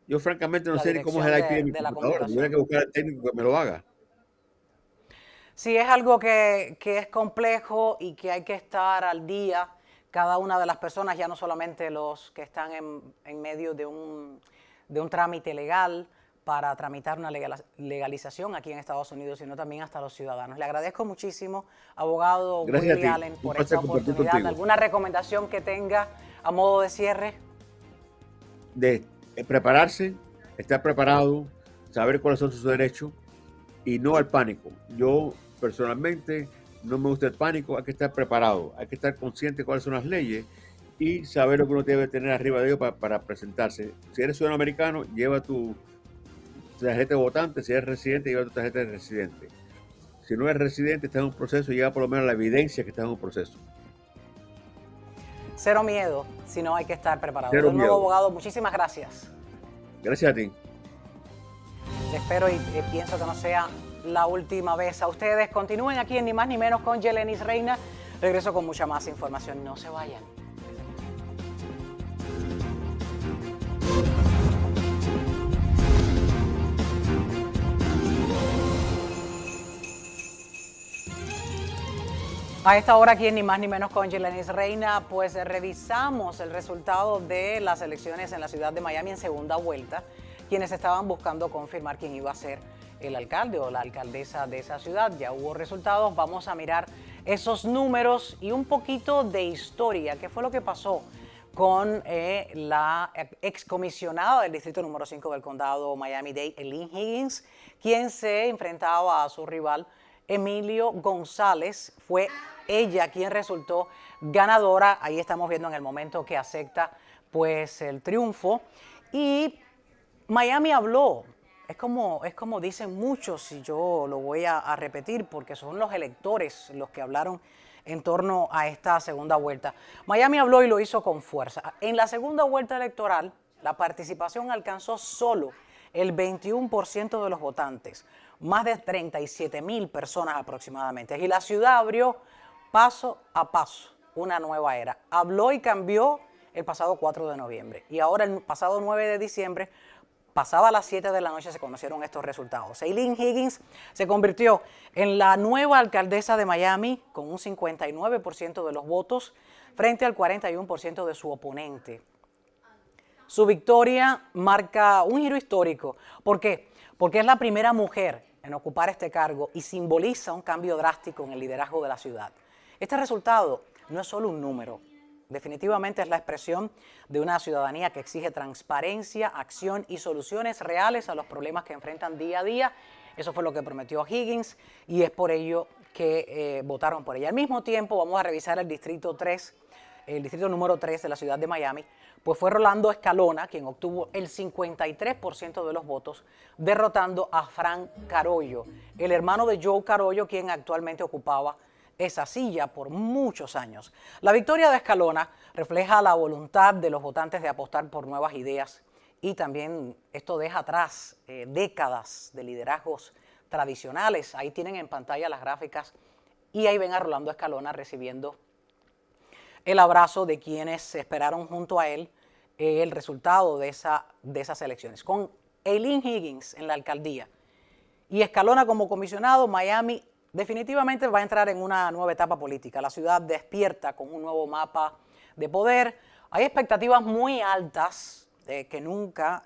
Yo francamente no La sé ni cómo es dirección el IP de mi de la computadora. Tendría que computación. buscar al técnico que me lo haga. Sí, es algo que es complejo y que hay que estar al día, cada una de las personas, ya no solamente los que están en medio de un trámite legal para tramitar una legalización aquí en Estados Unidos, sino también hasta los ciudadanos. Le agradezco muchísimo, abogado Gracias a Willie ti. Allen, Un por placer esta compartir oportunidad. contigo. ¿Alguna recomendación que tenga a modo de cierre? De prepararse, estar preparado, saber cuáles son sus derechos y no al pánico. Yo personalmente no me gusta el pánico, hay que estar preparado, hay que estar consciente de cuáles son las leyes y saber lo que uno debe tener arriba de ellos para presentarse. Si eres ciudadano americano, lleva tu tarjeta de votante; si eres residente, lleva tu tarjeta de residente. Si no eres residente, estás en un proceso, lleva por lo menos la evidencia que estás en un proceso. Cero miedo, si no hay que estar preparado. Cero De nuevo, miedo. abogado, muchísimas gracias. Gracias a ti. Te espero y pienso que no sea la última vez. A ustedes continúen aquí en Ni Más Ni Menos con Yelenis Reina. Regreso con mucha más información. No se vayan. A esta hora aquí en Ni Más Ni Menos con Yelenis Reina, pues revisamos el resultado de las elecciones en la ciudad de Miami en segunda vuelta, quienes estaban buscando confirmar quién iba a ser el alcalde o la alcaldesa de esa ciudad. Ya hubo resultados, vamos a mirar esos números y un poquito de historia, qué fue lo que pasó con la excomisionada del distrito número 5 del condado Miami-Dade, Eileen Higgins, quien se enfrentaba a su rival Emilio González. Fue ella quien resultó ganadora. Ahí estamos viendo en el momento que acepta pues el triunfo. Y Miami habló. Es como dicen muchos, y yo lo voy a repetir porque son los electores los que hablaron en torno a esta segunda vuelta. Miami habló y lo hizo con fuerza. En la segunda vuelta electoral, la participación alcanzó solo el 21% de los votantes, más de 37,000 personas aproximadamente. Y la ciudad abrió paso a paso una nueva era. Habló y cambió el pasado 4 de noviembre. Y ahora el pasado 9 de diciembre, pasaba a las 7 de la noche, se conocieron estos resultados. Eileen Higgins se convirtió en la nueva alcaldesa de Miami con un 59% de los votos frente al 41% de su oponente. Su victoria marca un giro histórico. ¿Por qué? Porque es la primera mujer en ocupar este cargo y simboliza un cambio drástico en el liderazgo de la ciudad. Este resultado no es solo un número. Definitivamente es la expresión de una ciudadanía que exige transparencia, acción y soluciones reales a los problemas que enfrentan día a día. Eso fue lo que prometió Higgins y es por ello que votaron por ella. Al mismo tiempo vamos a revisar el distrito 3, el distrito número 3 de la ciudad de Miami, pues fue Rolando Escalona quien obtuvo el 53% de los votos, derrotando a Frank Carollo, el hermano de Joe Carollo, quien actualmente ocupaba esa silla por muchos años. La victoria de Escalona refleja la voluntad de los votantes de apostar por nuevas ideas y también esto deja atrás décadas de liderazgos tradicionales. Ahí tienen en pantalla las gráficas y ahí ven a Rolando Escalona recibiendo el abrazo de quienes esperaron junto a él el resultado de esas elecciones. Con Eileen Higgins en la alcaldía y Escalona como comisionado, Miami definitivamente va a entrar en una nueva etapa política. La ciudad despierta con un nuevo mapa de poder. Hay expectativas muy altas, que nunca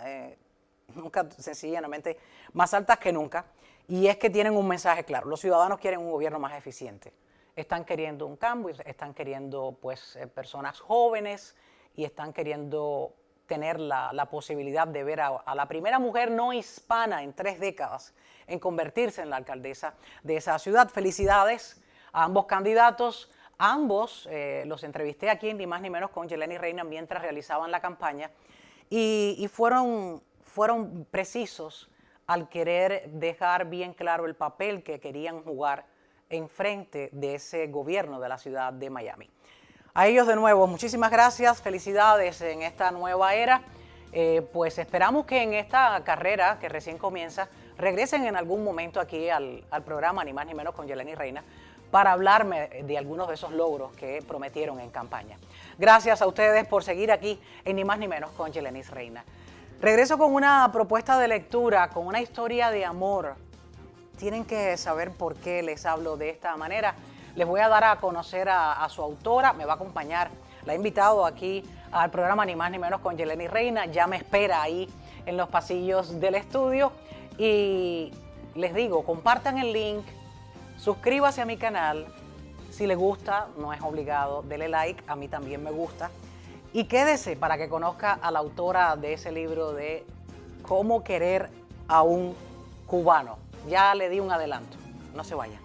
sencillamente, más altas que nunca, y es que tienen un mensaje claro. Los ciudadanos quieren un gobierno más eficiente. Están queriendo un cambio, están queriendo pues personas jóvenes y están queriendo tener la posibilidad de ver a la primera mujer no hispana en 3 décadas en convertirse en la alcaldesa de esa ciudad. Felicidades a ambos candidatos. Ambos los entrevisté aquí en Ni Más Ni Menos con Yelenis Reina mientras realizaban la campaña y fueron precisos al querer dejar bien claro el papel que querían jugar en frente de ese gobierno de la ciudad de Miami. A ellos de nuevo, muchísimas gracias, felicidades en esta nueva era. Pues esperamos que en esta carrera que recién comienza, regresen en algún momento aquí al programa Ni Más Ni Menos con Yelenis Reina para hablarme de algunos de esos logros que prometieron en campaña. Gracias a ustedes por seguir aquí en Ni Más Ni Menos con Yelenis Reina. Regreso con una propuesta de lectura, con una historia de amor. Tienen que saber por qué les hablo de esta manera. Les voy a dar a conocer a su autora, me va a acompañar. La he invitado aquí al programa Ni Más Ni Menos con Yelenis Reina. Ya me espera ahí en los pasillos del estudio. Y les digo, compartan el link, suscríbase a mi canal. Si les gusta, no es obligado, dele like, a mí también me gusta. Y quédese para que conozca a la autora de ese libro de Cómo querer a un cubano. Ya le di un adelanto, no se vayan.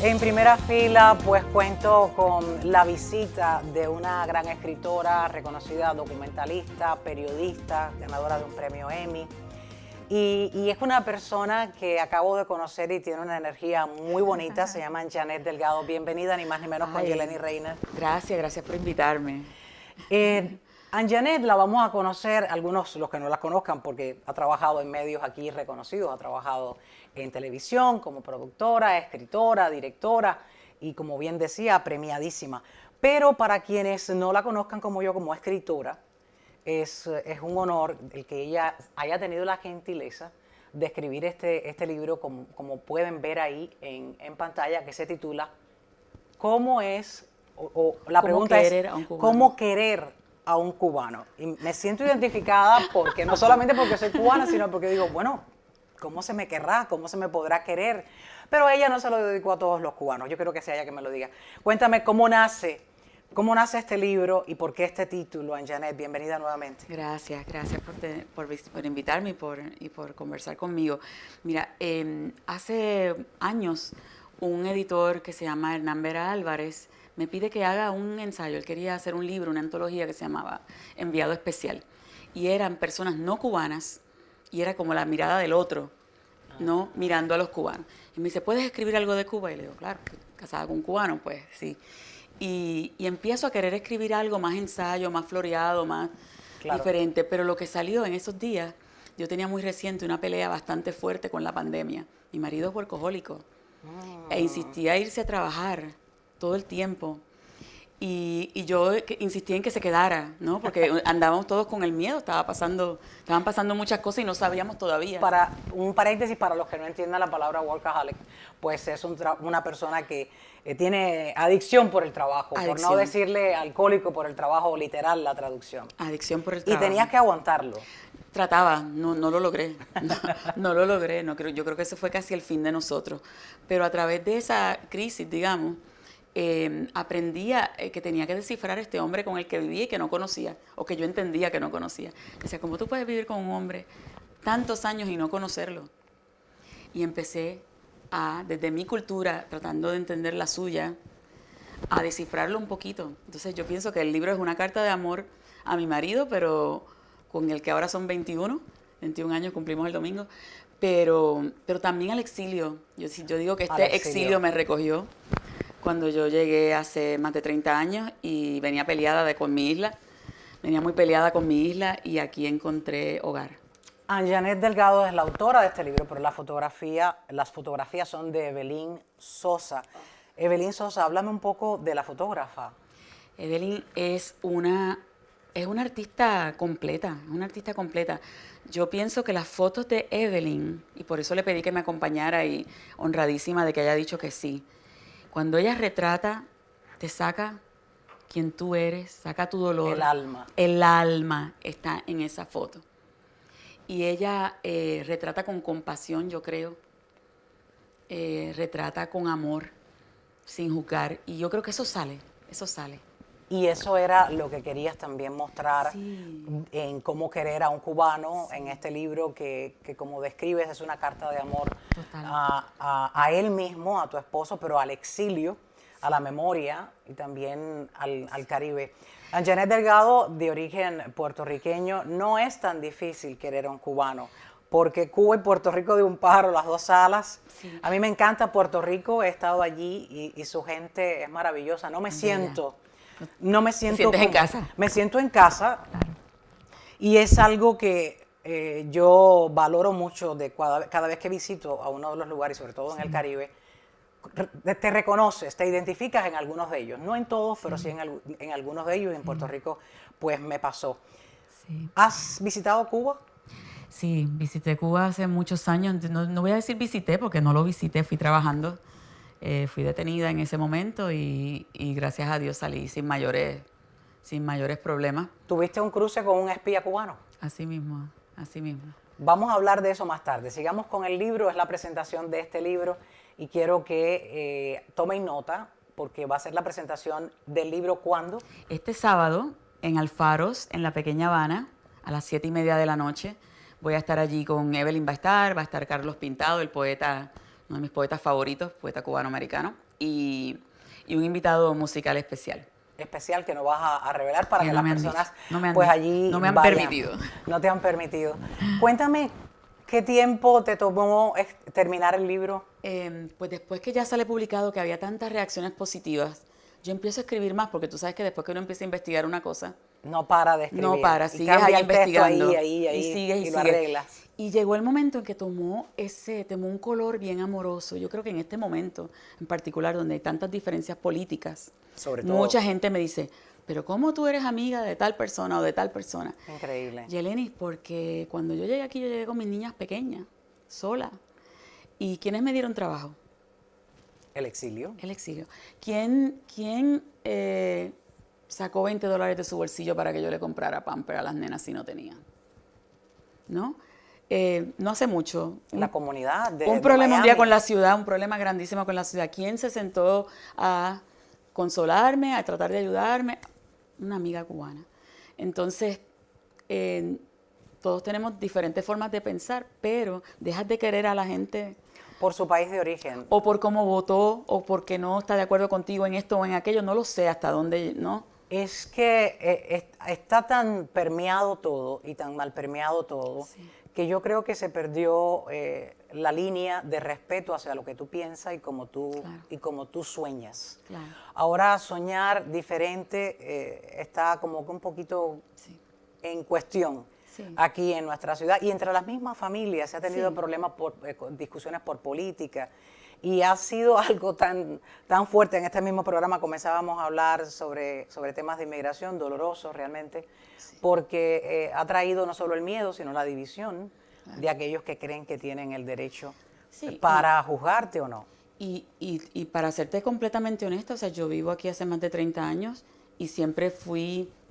En primera fila, pues cuento con la visita de una gran escritora, reconocida documentalista, periodista, ganadora de un premio Emmy. Y es una persona que acabo de conocer y tiene una energía muy bonita, se llama Anjanet Delgado. Bienvenida, Ni Más Ni Menos con Yelenis Reina. Gracias por invitarme. Anjanet la vamos a conocer, algunos los que no la conozcan, porque ha trabajado en medios aquí reconocidos, ha trabajado en televisión como productora, escritora, directora y como bien decía, premiadísima. Pero para quienes no la conozcan como yo, como escritora, es un honor el que ella haya tenido la gentileza de escribir este libro, como pueden ver ahí en pantalla, que se titula ¿Cómo es? La ¿Cómo pregunta querer es, a un cubano? ¿cómo querer a un cubano? Y me siento identificada porque no solamente porque soy cubana, sino porque digo, bueno, ¿cómo se me querrá? ¿Cómo se me podrá querer? Pero ella no se lo dedicó a todos los cubanos. Yo creo que sea ella que me lo diga. Cuéntame cómo nace este libro y por qué este título, Anjanet. Bienvenida nuevamente. Gracias por invitarme y por conversar conmigo. Mira, hace años un editor que se llama Hernán Vera Álvarez me pide que haga un ensayo. Él quería hacer un libro, una antología que se llamaba Enviado Especial. Y eran personas no cubanas y era como la mirada del otro, ¿no? Mirando a los cubanos. Y me dice, ¿puedes escribir algo de Cuba? Y le digo, claro, casada con un cubano, pues sí. Y empiezo a querer escribir algo más ensayo, más floreado, más diferente. Pero lo que salió en esos días, yo tenía muy reciente una pelea bastante fuerte con la pandemia. Mi marido es workahólico e insistía a irse a trabajar todo el tiempo. Y yo insistí en que se quedara, ¿no? Porque andábamos todos con el miedo, estaban pasando muchas cosas y no sabíamos todavía. Para un paréntesis, para los que no entiendan la palabra workaholic, pues es una persona que tiene adicción por el trabajo, por no decirle alcohólico por el trabajo, literal la traducción. Adicción por el trabajo. Y tenías que aguantarlo. Trataba, no lo logré, no lo logré, yo creo que ese fue casi el fin de nosotros. Pero a través de esa crisis, digamos, aprendí que tenía que descifrar a este hombre con el que vivía y que no conocía, o que yo entendía que no conocía. Decía, ¿cómo tú puedes vivir con un hombre tantos años y no conocerlo? Y empecé desde mi cultura, tratando de entender la suya, a descifrarlo un poquito. Entonces yo pienso que el libro es una carta de amor a mi marido, pero con el que ahora son 21 años, cumplimos el domingo, pero también al exilio. Yo digo que este exilio me recogió cuando yo llegué hace más de 30 años y venía con mi isla, venía muy peleada con mi isla y aquí encontré hogar. Anjanet Delgado es la autora de este libro, pero las fotografías son de Evelyn Sosa. Evelyn Sosa, háblame un poco de la fotógrafa. Evelyn es una artista completa, Yo pienso que las fotos de Evelyn, y por eso le pedí que me acompañara y honradísima de que haya dicho que sí, cuando ella retrata, te saca quien tú eres, saca tu dolor. El alma. El alma está en esa foto. Y ella retrata con compasión, yo creo, retrata con amor, sin juzgar. Y yo creo que eso sale. Y eso era lo que querías también mostrar en Cómo querer a un cubano, en este libro que como describes es una carta de amor a él mismo, a tu esposo, pero al exilio, a la memoria y también al Caribe. Anjanet Delgado, de origen puertorriqueño, no es tan difícil querer a un cubano, porque Cuba y Puerto Rico de un pájaro, las dos alas. Sí. A mí me encanta Puerto Rico, he estado allí y su gente es maravillosa. No me siento en casa. Me siento en casa. Claro. Y es algo que yo valoro mucho cada vez que visito a uno de los lugares, sobre todo en el Caribe. Te reconoces, te identificas en algunos de ellos. No en todos, pero sí en algunos de ellos. Y en Puerto Rico, pues me pasó. Sí. ¿Has visitado Cuba? Sí, visité Cuba hace muchos años. No voy a decir visité porque no lo visité, fui trabajando. Fui detenida en ese momento y gracias a Dios salí sin mayores problemas. ¿Tuviste un cruce con un espía cubano? Así mismo. Vamos a hablar de eso más tarde. Sigamos con el libro, es la presentación de este libro y quiero que tomen nota porque va a ser la presentación del libro ¿cuándo? Este sábado en Alfaros, en la Pequeña Habana, a las 7:30 de la noche. Voy a estar allí con Evelyn, va a estar Carlos Pintado, el poeta, uno de mis poetas favoritos, poeta cubano-americano, y un invitado musical especial. Especial que no vas a revelar para que las personas allí no me han vayan. permitido. No te han permitido. Cuéntame, ¿qué tiempo te tomó terminar el libro? Pues después que ya sale publicado que había tantas reacciones positivas, yo empiezo a escribir más, porque tú sabes que después que uno empieza a investigar una cosa, No para de escribir. no para, Y sigues cambia ahí el texto investigando. ahí, y sigues y y lo sigues. arreglas. Y llegó el momento en que tomó un color bien amoroso. Yo creo que en este momento, en particular, donde hay tantas diferencias políticas, Sobre todo. mucha gente me dice, pero ¿cómo tú eres amiga de tal persona o de tal persona? Increíble. Yelenis, porque cuando yo llegué aquí, yo llegué con mis niñas pequeñas, sola. ¿Y quiénes me dieron trabajo? El exilio. El exilio. ¿Quién sacó $20 de su bolsillo para que yo le comprara pamper a las nenas si no tenía? ¿No? No hace mucho. La comunidad de Un problema un día Miami. con la ciudad, un problema grandísimo con la ciudad. ¿Quién se sentó a consolarme, a tratar de ayudarme? Una amiga cubana. Entonces, todos tenemos diferentes formas de pensar, pero dejas de querer a la gente Por su país de origen. o por cómo votó o porque no está de acuerdo contigo en esto o en aquello, no lo sé hasta dónde, ¿no? Es que está tan permeado todo y tan mal permeado todo Sí. que yo creo que se perdió la línea de respeto hacia lo que tú piensas Claro. y como tú sueñas. Claro. Ahora soñar diferente está como que un poquito Sí. en cuestión Sí. aquí en nuestra ciudad y entre las mismas familias se ha tenido Sí. problemas con discusiones por política y ha sido algo tan fuerte. En este mismo programa comenzábamos a hablar sobre temas de inmigración, dolorosos realmente, porque ha traído no solo el miedo, sino la división de aquellos que creen que tienen el derecho Sí, para juzgarte o no. Y para serte completamente honesta, o sea, yo vivo aquí hace más de 30 años y siempre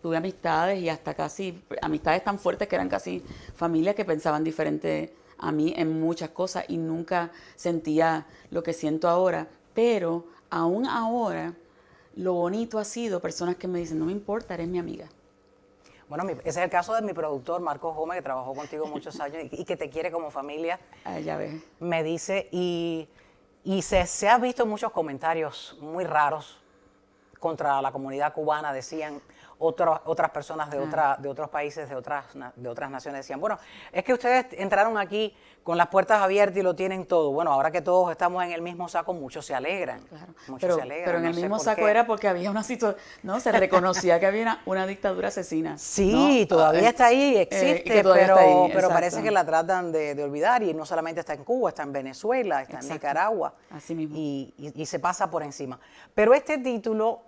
tuve amistades y hasta casi, amistades tan fuertes que eran casi familia que pensaban diferente a mí en muchas cosas y nunca sentía lo que siento ahora. Pero aún ahora, lo bonito ha sido personas que me dicen, no me importa, eres mi amiga. Bueno, ese es el caso de mi productor, Marcos Gómez, que trabajó contigo muchos años y que te quiere como familia. Ah, ya ves. Me dice, y se ha visto muchos comentarios muy raros contra la comunidad cubana, decían otras personas de otros países, de otras naciones, decían, bueno, es que ustedes entraron aquí con las puertas abiertas y lo tienen todo. Bueno, ahora que todos estamos en el mismo saco, muchos se alegran. Claro. Muchos se alegran. Pero en no el sé mismo por saco qué. era porque había una situación, ¿no? Se reconocía que había una dictadura asesina. Sí, ¿no? todavía está ahí, y existe, que todavía pero, está ahí, pero exacto. parece que la tratan de olvidar y no solamente está en Cuba, está en Venezuela, está en Exacto. Nicaragua Así mismo. y se pasa por encima. Pero este título,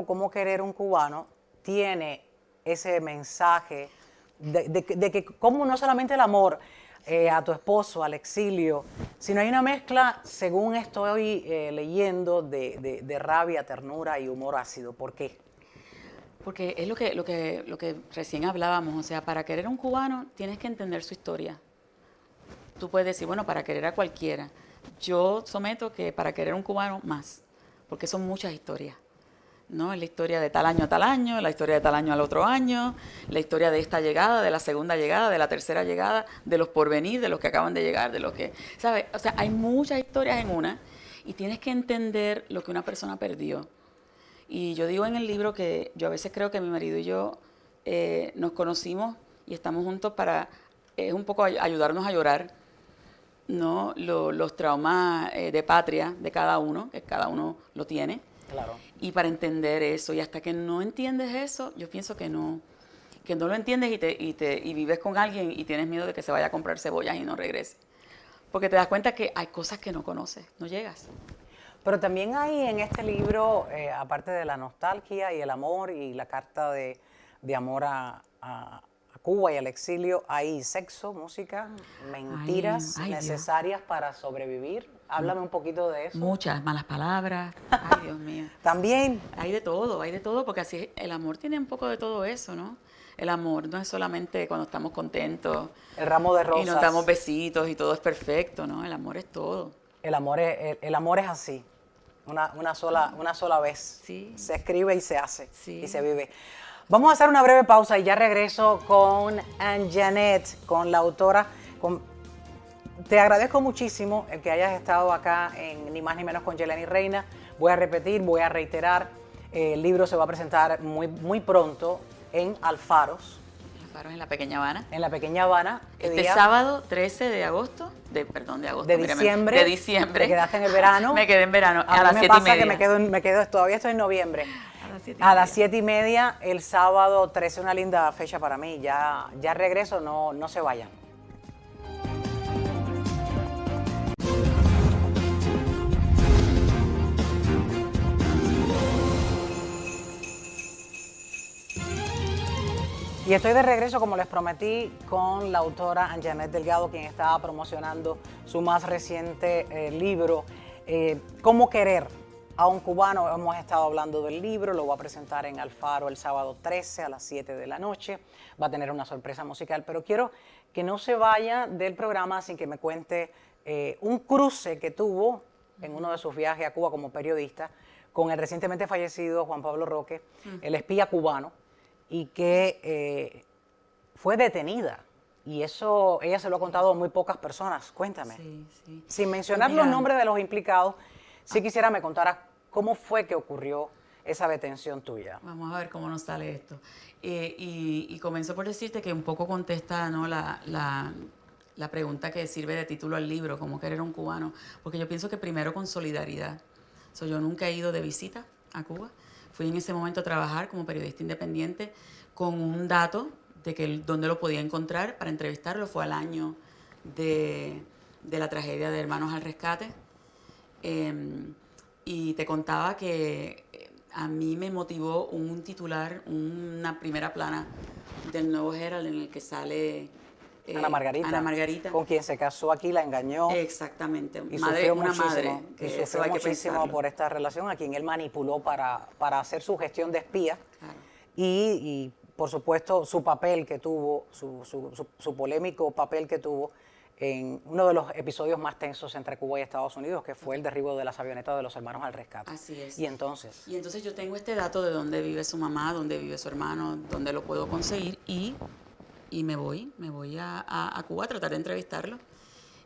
¿Cómo querer un cubano?, tiene ese mensaje de que como no solamente el amor a tu esposo, al exilio, sino hay una mezcla, según estoy leyendo, de rabia, ternura y humor ácido. ¿Por qué? Porque es lo que recién hablábamos, o sea, para querer a un cubano tienes que entender su historia. Tú puedes decir, bueno, para querer a cualquiera. Yo someto que para querer a un cubano más, porque son muchas historias. ¿No? Es la historia de tal año a tal año, la historia de tal año al otro año, la historia de esta llegada, de la segunda llegada, de la tercera llegada, de los porvenir, de los que acaban de llegar, de los que, ¿sabes? O sea, hay muchas historias en una y tienes que entender lo que una persona perdió. Y yo digo en el libro que yo a veces creo que mi marido y yo nos conocimos y estamos juntos para un poco ayudarnos a llorar, ¿no? Los traumas de patria de cada uno, que cada uno lo tiene. Claro. Y para entender eso, y hasta que no entiendes eso, yo pienso que no lo entiendes y vives con alguien y tienes miedo de que se vaya a comprar cebollas y no regrese. Porque te das cuenta que hay cosas que no conoces, no llegas. Pero también hay en este libro, aparte de la nostalgia y el amor y la carta de amor a Cuba y al exilio, hay sexo, música, mentiras Ay, Dios. necesarias para sobrevivir. Háblame un poquito de eso. Muchas malas palabras. Ay, Dios mío. También. Hay de todo, porque así el amor tiene un poco de todo eso, ¿no? El amor no es solamente cuando estamos contentos El ramo de rosas. y nos damos besitos y todo es perfecto, ¿no? El amor es todo. El amor es así, una sola vez. Sí. Se escribe y se hace, Sí. y se vive. Vamos a hacer una breve pausa y ya regreso con Anne Janet, con la autora. Te agradezco muchísimo el que hayas estado acá en Ni Más Ni Menos con Yeleni Reina. Voy a repetir, voy a reiterar. El libro se va a presentar muy pronto en Alfaros. Alfaro en la Pequeña Habana. En la Pequeña Habana. ¿Qué Este día? sábado 13 de agosto, de De diciembre. De diciembre. ¿Te quedaste en el verano? Me quedé en verano, A a las mí me 7 y pasa media. que me quedo, todavía estoy en noviembre. A las 7 y A las media. 7:30, el sábado 13, una linda fecha para mí. Ya regreso, no se vayan. Y estoy de regreso, como les prometí, con la autora Anjanet Delgado, quien estaba promocionando su más reciente libro, Cómo querer a un cubano. Hemos estado hablando del libro, lo voy a presentar en Alfaro el sábado 13 a las 7 de la noche. Va a tener una sorpresa musical, pero quiero que no se vaya del programa sin que me cuente un cruce que tuvo en uno de sus viajes a Cuba como periodista con el recientemente fallecido Juan Pablo Roque, el espía cubano, y que fue detenida. Y eso ella se lo ha contado a muy pocas personas. Cuéntame. Sí, sí. Sin mencionar Pues mira, los nombres de los implicados, sí quisiera me contaras cómo fue que ocurrió esa detención tuya. Vamos a ver cómo nos sale esto. Y comenzó por decirte que un poco contesta, ¿no?, la pregunta que sirve de título al libro, cómo querer a un cubano. Porque yo pienso que primero con solidaridad. Yo nunca he ido de visita a Cuba. Fui en ese momento a trabajar como periodista independiente con un dato de que dónde lo podía encontrar para entrevistarlo. Fue al año de la tragedia de Hermanos al Rescate. Y te contaba que a mí me motivó un titular, una primera plana del Nuevo Herald en el que sale Ana Margarita. Ana Margarita. Con quien se casó aquí, la engañó. Exactamente. Y madre, sufrió una muchísimo, madre. y Que sufrió eso hay que muchísimo pensarlo. por esta relación, a quien él manipuló para hacer su gestión de espía. Claro. Y, por supuesto, su papel que tuvo, su polémico papel que tuvo en uno de los episodios más tensos entre Cuba y Estados Unidos, que fue el derribo de las avionetas de los Hermanos al Rescate. Así es. Y entonces, Y entonces yo tengo este dato de dónde vive su mamá, dónde vive su hermano, dónde lo puedo conseguir y me voy a Cuba a tratar de entrevistarlo.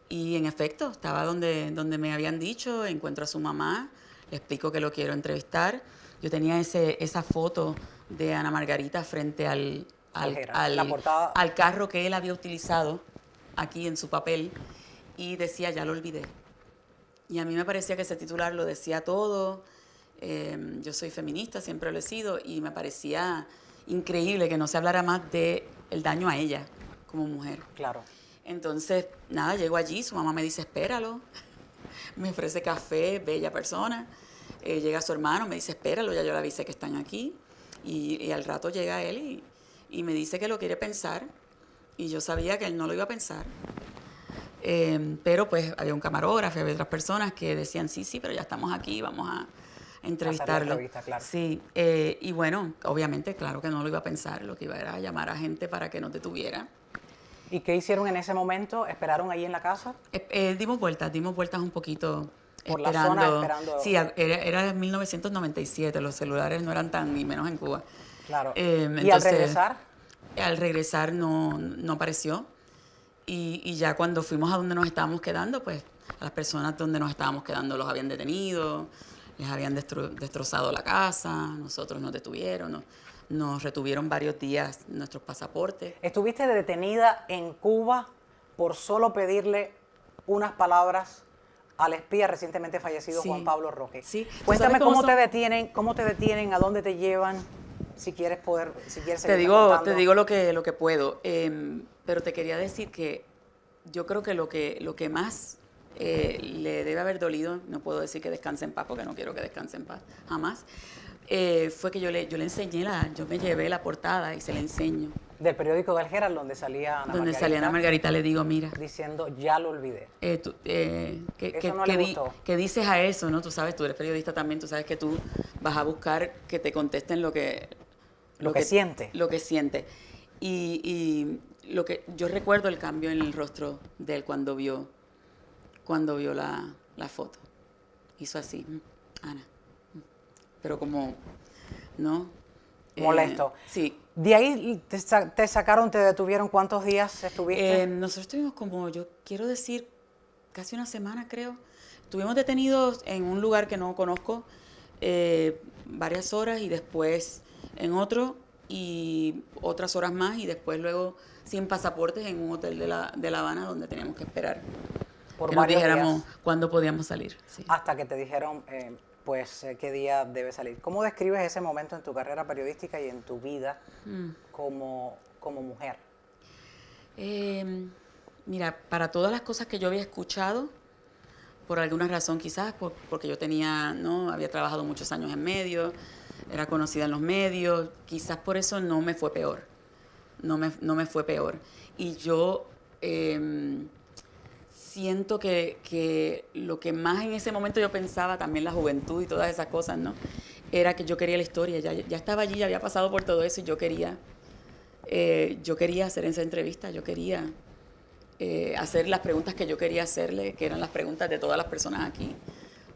Y en efecto, estaba donde me habían dicho, encuentro a su mamá, le explico que lo quiero entrevistar. Yo tenía esa foto de Ana Margarita frente la portada. al carro que él había utilizado aquí en su papel y decía, ya lo olvidé. Y a mí me parecía que ese titular lo decía todo. Yo soy feminista, siempre lo he sido, y me parecía increíble que no se hablara más del daño a ella como mujer. claro. Entonces, nada, llego allí, su mamá me dice, espéralo. Me ofrece café, bella persona. Llega su hermano, me dice, espéralo, ya yo le avisé que están aquí. Y al rato llega él y me dice que lo quiere pensar. Y yo sabía que él no lo iba a pensar. Pero pues había un camarógrafo, había otras personas que decían, sí, pero ya estamos aquí, vamos a entrevistarlo. entrevista, claro. Sí, y bueno, obviamente, claro que no lo iba a pensar, lo que iba era a llamar a gente para que nos detuviera. ¿Y qué hicieron en ese momento? ¿Esperaron ahí en la casa? Dimos vueltas un poquito. Por la zona, esperando. Sí, era 1997, los celulares no eran tan, ni menos en Cuba. Claro. ¿Y Entonces, al regresar? Al regresar no apareció. Y ya cuando fuimos a donde nos estábamos quedando, pues a las personas donde nos estábamos quedando los habían detenido, les habían destrozado la casa, nosotros nos detuvieron, nos retuvieron varios días nuestros pasaportes. ¿Estuviste detenida en Cuba por solo pedirle unas palabras al espía recientemente fallecido Sí. Juan Pablo Roque? Sí. ¿Tú Cuéntame sabes cómo cómo te son? detienen, a dónde te llevan, si quieres Te seguirme digo contando. lo que puedo, pero te quería decir que yo creo que lo que más le debe haber dolido, no puedo decir que descanse en paz porque no quiero que descanse en paz, jamás, fue que yo le enseñé, yo me llevé la portada y se la enseño. Del periódico del Herald, donde salía Ana Margarita, le digo, mira, diciendo, ya lo olvidé. ¿qué no le gustó. qué dices a eso? ¿No? Tú sabes, tú eres periodista también, tú sabes que tú vas a buscar que te contesten lo que siente. Lo que siente. Y lo que yo recuerdo el cambio en el rostro de él cuando vio la foto. Hizo así, Ana. Pero como, ¿no? Molesto. Sí. De ahí te sacaron, te detuvieron, ¿cuántos días estuviste? Nosotros estuvimos como, yo quiero decir, casi una semana, creo. Estuvimos detenidos en un lugar que no conozco varias horas y después en otro y otras horas más y después luego sin pasaportes en un hotel de La Habana donde teníamos que esperar Por que nos varios dijéramos días. cuándo podíamos salir. Sí. Hasta que te dijeron, qué día debe salir. ¿Cómo describes ese momento en tu carrera periodística y en tu vida como mujer? Mira, para todas las cosas que yo había escuchado, por alguna razón quizás, porque yo había trabajado muchos años en medios, era conocida en los medios, quizás por eso no me fue peor, no me fue peor. Y yo siento que lo que más en ese momento yo pensaba, también la juventud y todas esas cosas, ¿no? Era que yo quería la historia, ya estaba allí, ya había pasado por todo eso y yo quería hacer esa entrevista, yo quería hacer las preguntas que yo quería hacerle, que eran las preguntas de todas las personas aquí.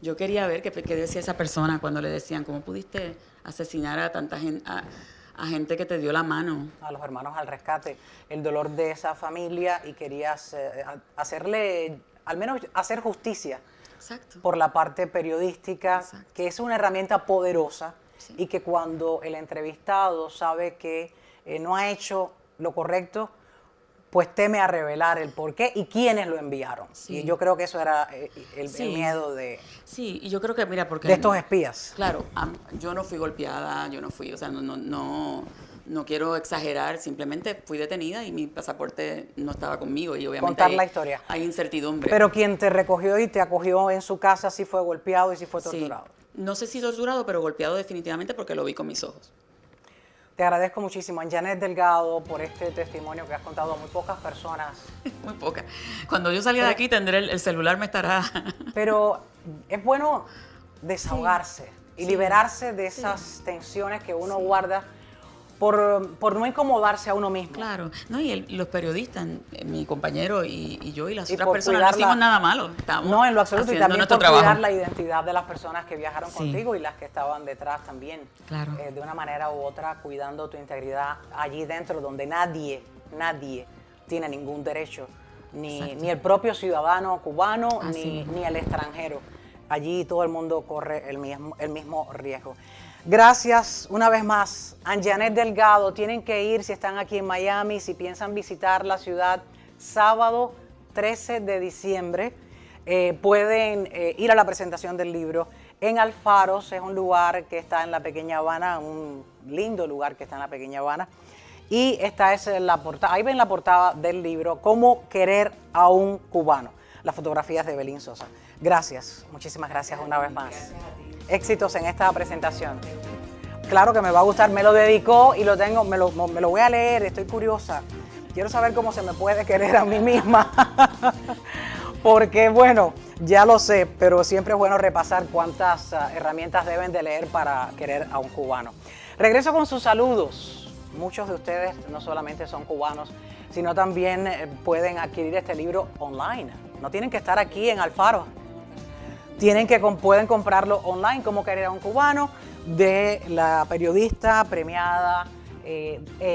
Yo quería ver qué decía esa persona cuando le decían, ¿cómo pudiste asesinar a tanta gente, a gente que te dio la mano? A los hermanos al rescate, el dolor de esa familia y querías hacerle, al menos hacer justicia. Exacto. Por la parte periodística, Exacto. que es una herramienta poderosa Sí. y que cuando el entrevistado sabe que no ha hecho lo correcto, pues teme a revelar el por qué y quiénes lo enviaron. Sí. Y yo creo que eso era el Sí. miedo de Sí, y yo creo que, mira, porque... estos espías. Claro, yo no fui golpeada, o sea, no quiero exagerar, simplemente fui detenida y mi pasaporte no estaba conmigo y obviamente Contar la historia. hay incertidumbre. Pero quien te recogió y te acogió en su casa sí fue golpeado y sí fue torturado. Sí, no sé si torturado, pero golpeado definitivamente porque lo vi con mis ojos. Te agradezco muchísimo, Anjanet Delgado, por este testimonio que has contado a muy pocas personas. Muy poca. Cuando yo salga de aquí tendré el celular me estará... Pero es bueno desahogarse y sí, liberarse de esas tensiones que uno guarda por no incomodarse a uno mismo. Claro, no, y los periodistas, mi compañero y yo y las Y otras por personas no cuidar hicimos la- nada malo. Estábamos No, en lo absoluto, y haciendo también nuestro por cuidar trabajo. la identidad de las personas que viajaron Sí. contigo y las que estaban detrás también. Claro. De una manera u otra, cuidando tu integridad allí dentro, donde nadie tiene ningún derecho, ni el propio ciudadano cubano, Así ni el extranjero. Allí todo el mundo corre el mismo riesgo. Gracias una vez más, Anjanet Delgado. Tienen que ir si están aquí en Miami, si piensan visitar la ciudad, sábado 13 de diciembre. Pueden ir a la presentación del libro en Alfaros, es un lugar que está en la Pequeña Habana, un lindo lugar que está en la Pequeña Habana. Y esta es la portada, ahí ven la portada del libro, Cómo querer a un cubano, las fotografías de Belín Sosa. Gracias, muchísimas gracias una vez más. Éxitos en esta presentación. Claro que me va a gustar, me lo dedicó y lo tengo, me lo voy a leer, estoy curiosa. Quiero saber cómo se me puede querer a mí misma. Porque bueno, ya lo sé, pero siempre es bueno repasar cuántas herramientas deben de leer para querer a un cubano. Regreso con sus saludos. Muchos de ustedes no solamente son cubanos, sino también pueden adquirir este libro online. No tienen que estar aquí en Alfaro. Pueden comprarlo online, Cómo querer a un cubano, de la periodista premiada,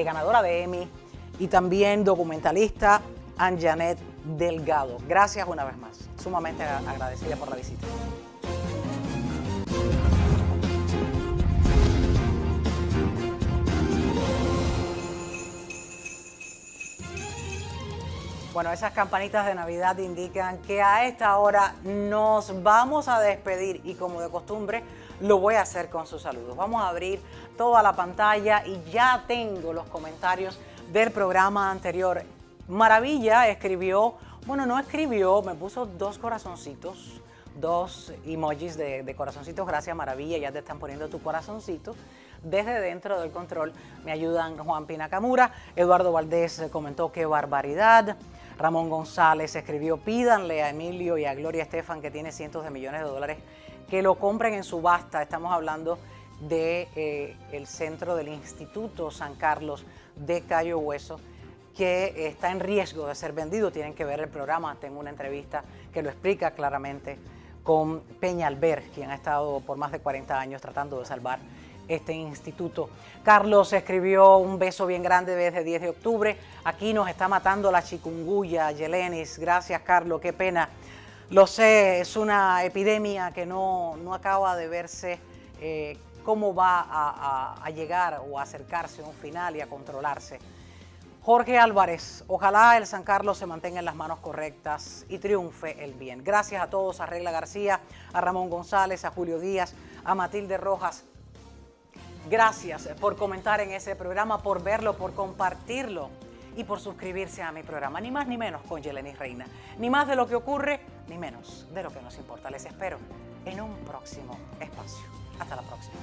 ganadora de Emmy y también documentalista Anjanet Delgado. Gracias una vez más. Sumamente agradecida por la visita. Bueno, esas campanitas de Navidad indican que a esta hora nos vamos a despedir y como de costumbre lo voy a hacer con sus saludos. Vamos a abrir toda la pantalla y ya tengo los comentarios del programa anterior. Maravilla escribió, bueno, no escribió, me puso 2 corazoncitos, 2 emojis de corazoncitos. Gracias, Maravilla, ya te están poniendo tu corazoncito. Desde dentro del control me ayudan Juan Pinacamura, Eduardo Valdés comentó qué barbaridad, Ramón González escribió pídanle a Emilio y a Gloria Estefan, que tiene cientos de millones de dólares, que lo compren en subasta. Estamos hablando de el centro del Instituto San Carlos de Cayo Hueso, que está en riesgo de ser vendido. Tienen que ver el programa, tengo una entrevista que lo explica claramente con Peña Albert, quien ha estado por más de 40 años tratando de salvar este instituto. Carlos escribió un beso bien grande desde 10 de octubre. Aquí nos está matando la chikungunya, Yelenis. Gracias, Carlos, qué pena. Lo sé, es una epidemia que no acaba de verse cómo va a llegar o a acercarse a un final y a controlarse. Jorge Álvarez, ojalá el San Carlos se mantenga en las manos correctas y triunfe el bien. Gracias a todos, a Regla García, a Ramón González, a Julio Díaz, a Matilde Rojas. Gracias por comentar en ese programa, por verlo, por compartirlo y por suscribirse a mi programa. Ni más ni menos con Yeleni Reina. Ni más de lo que ocurre, ni menos de lo que nos importa. Les espero en un próximo espacio. Hasta la próxima.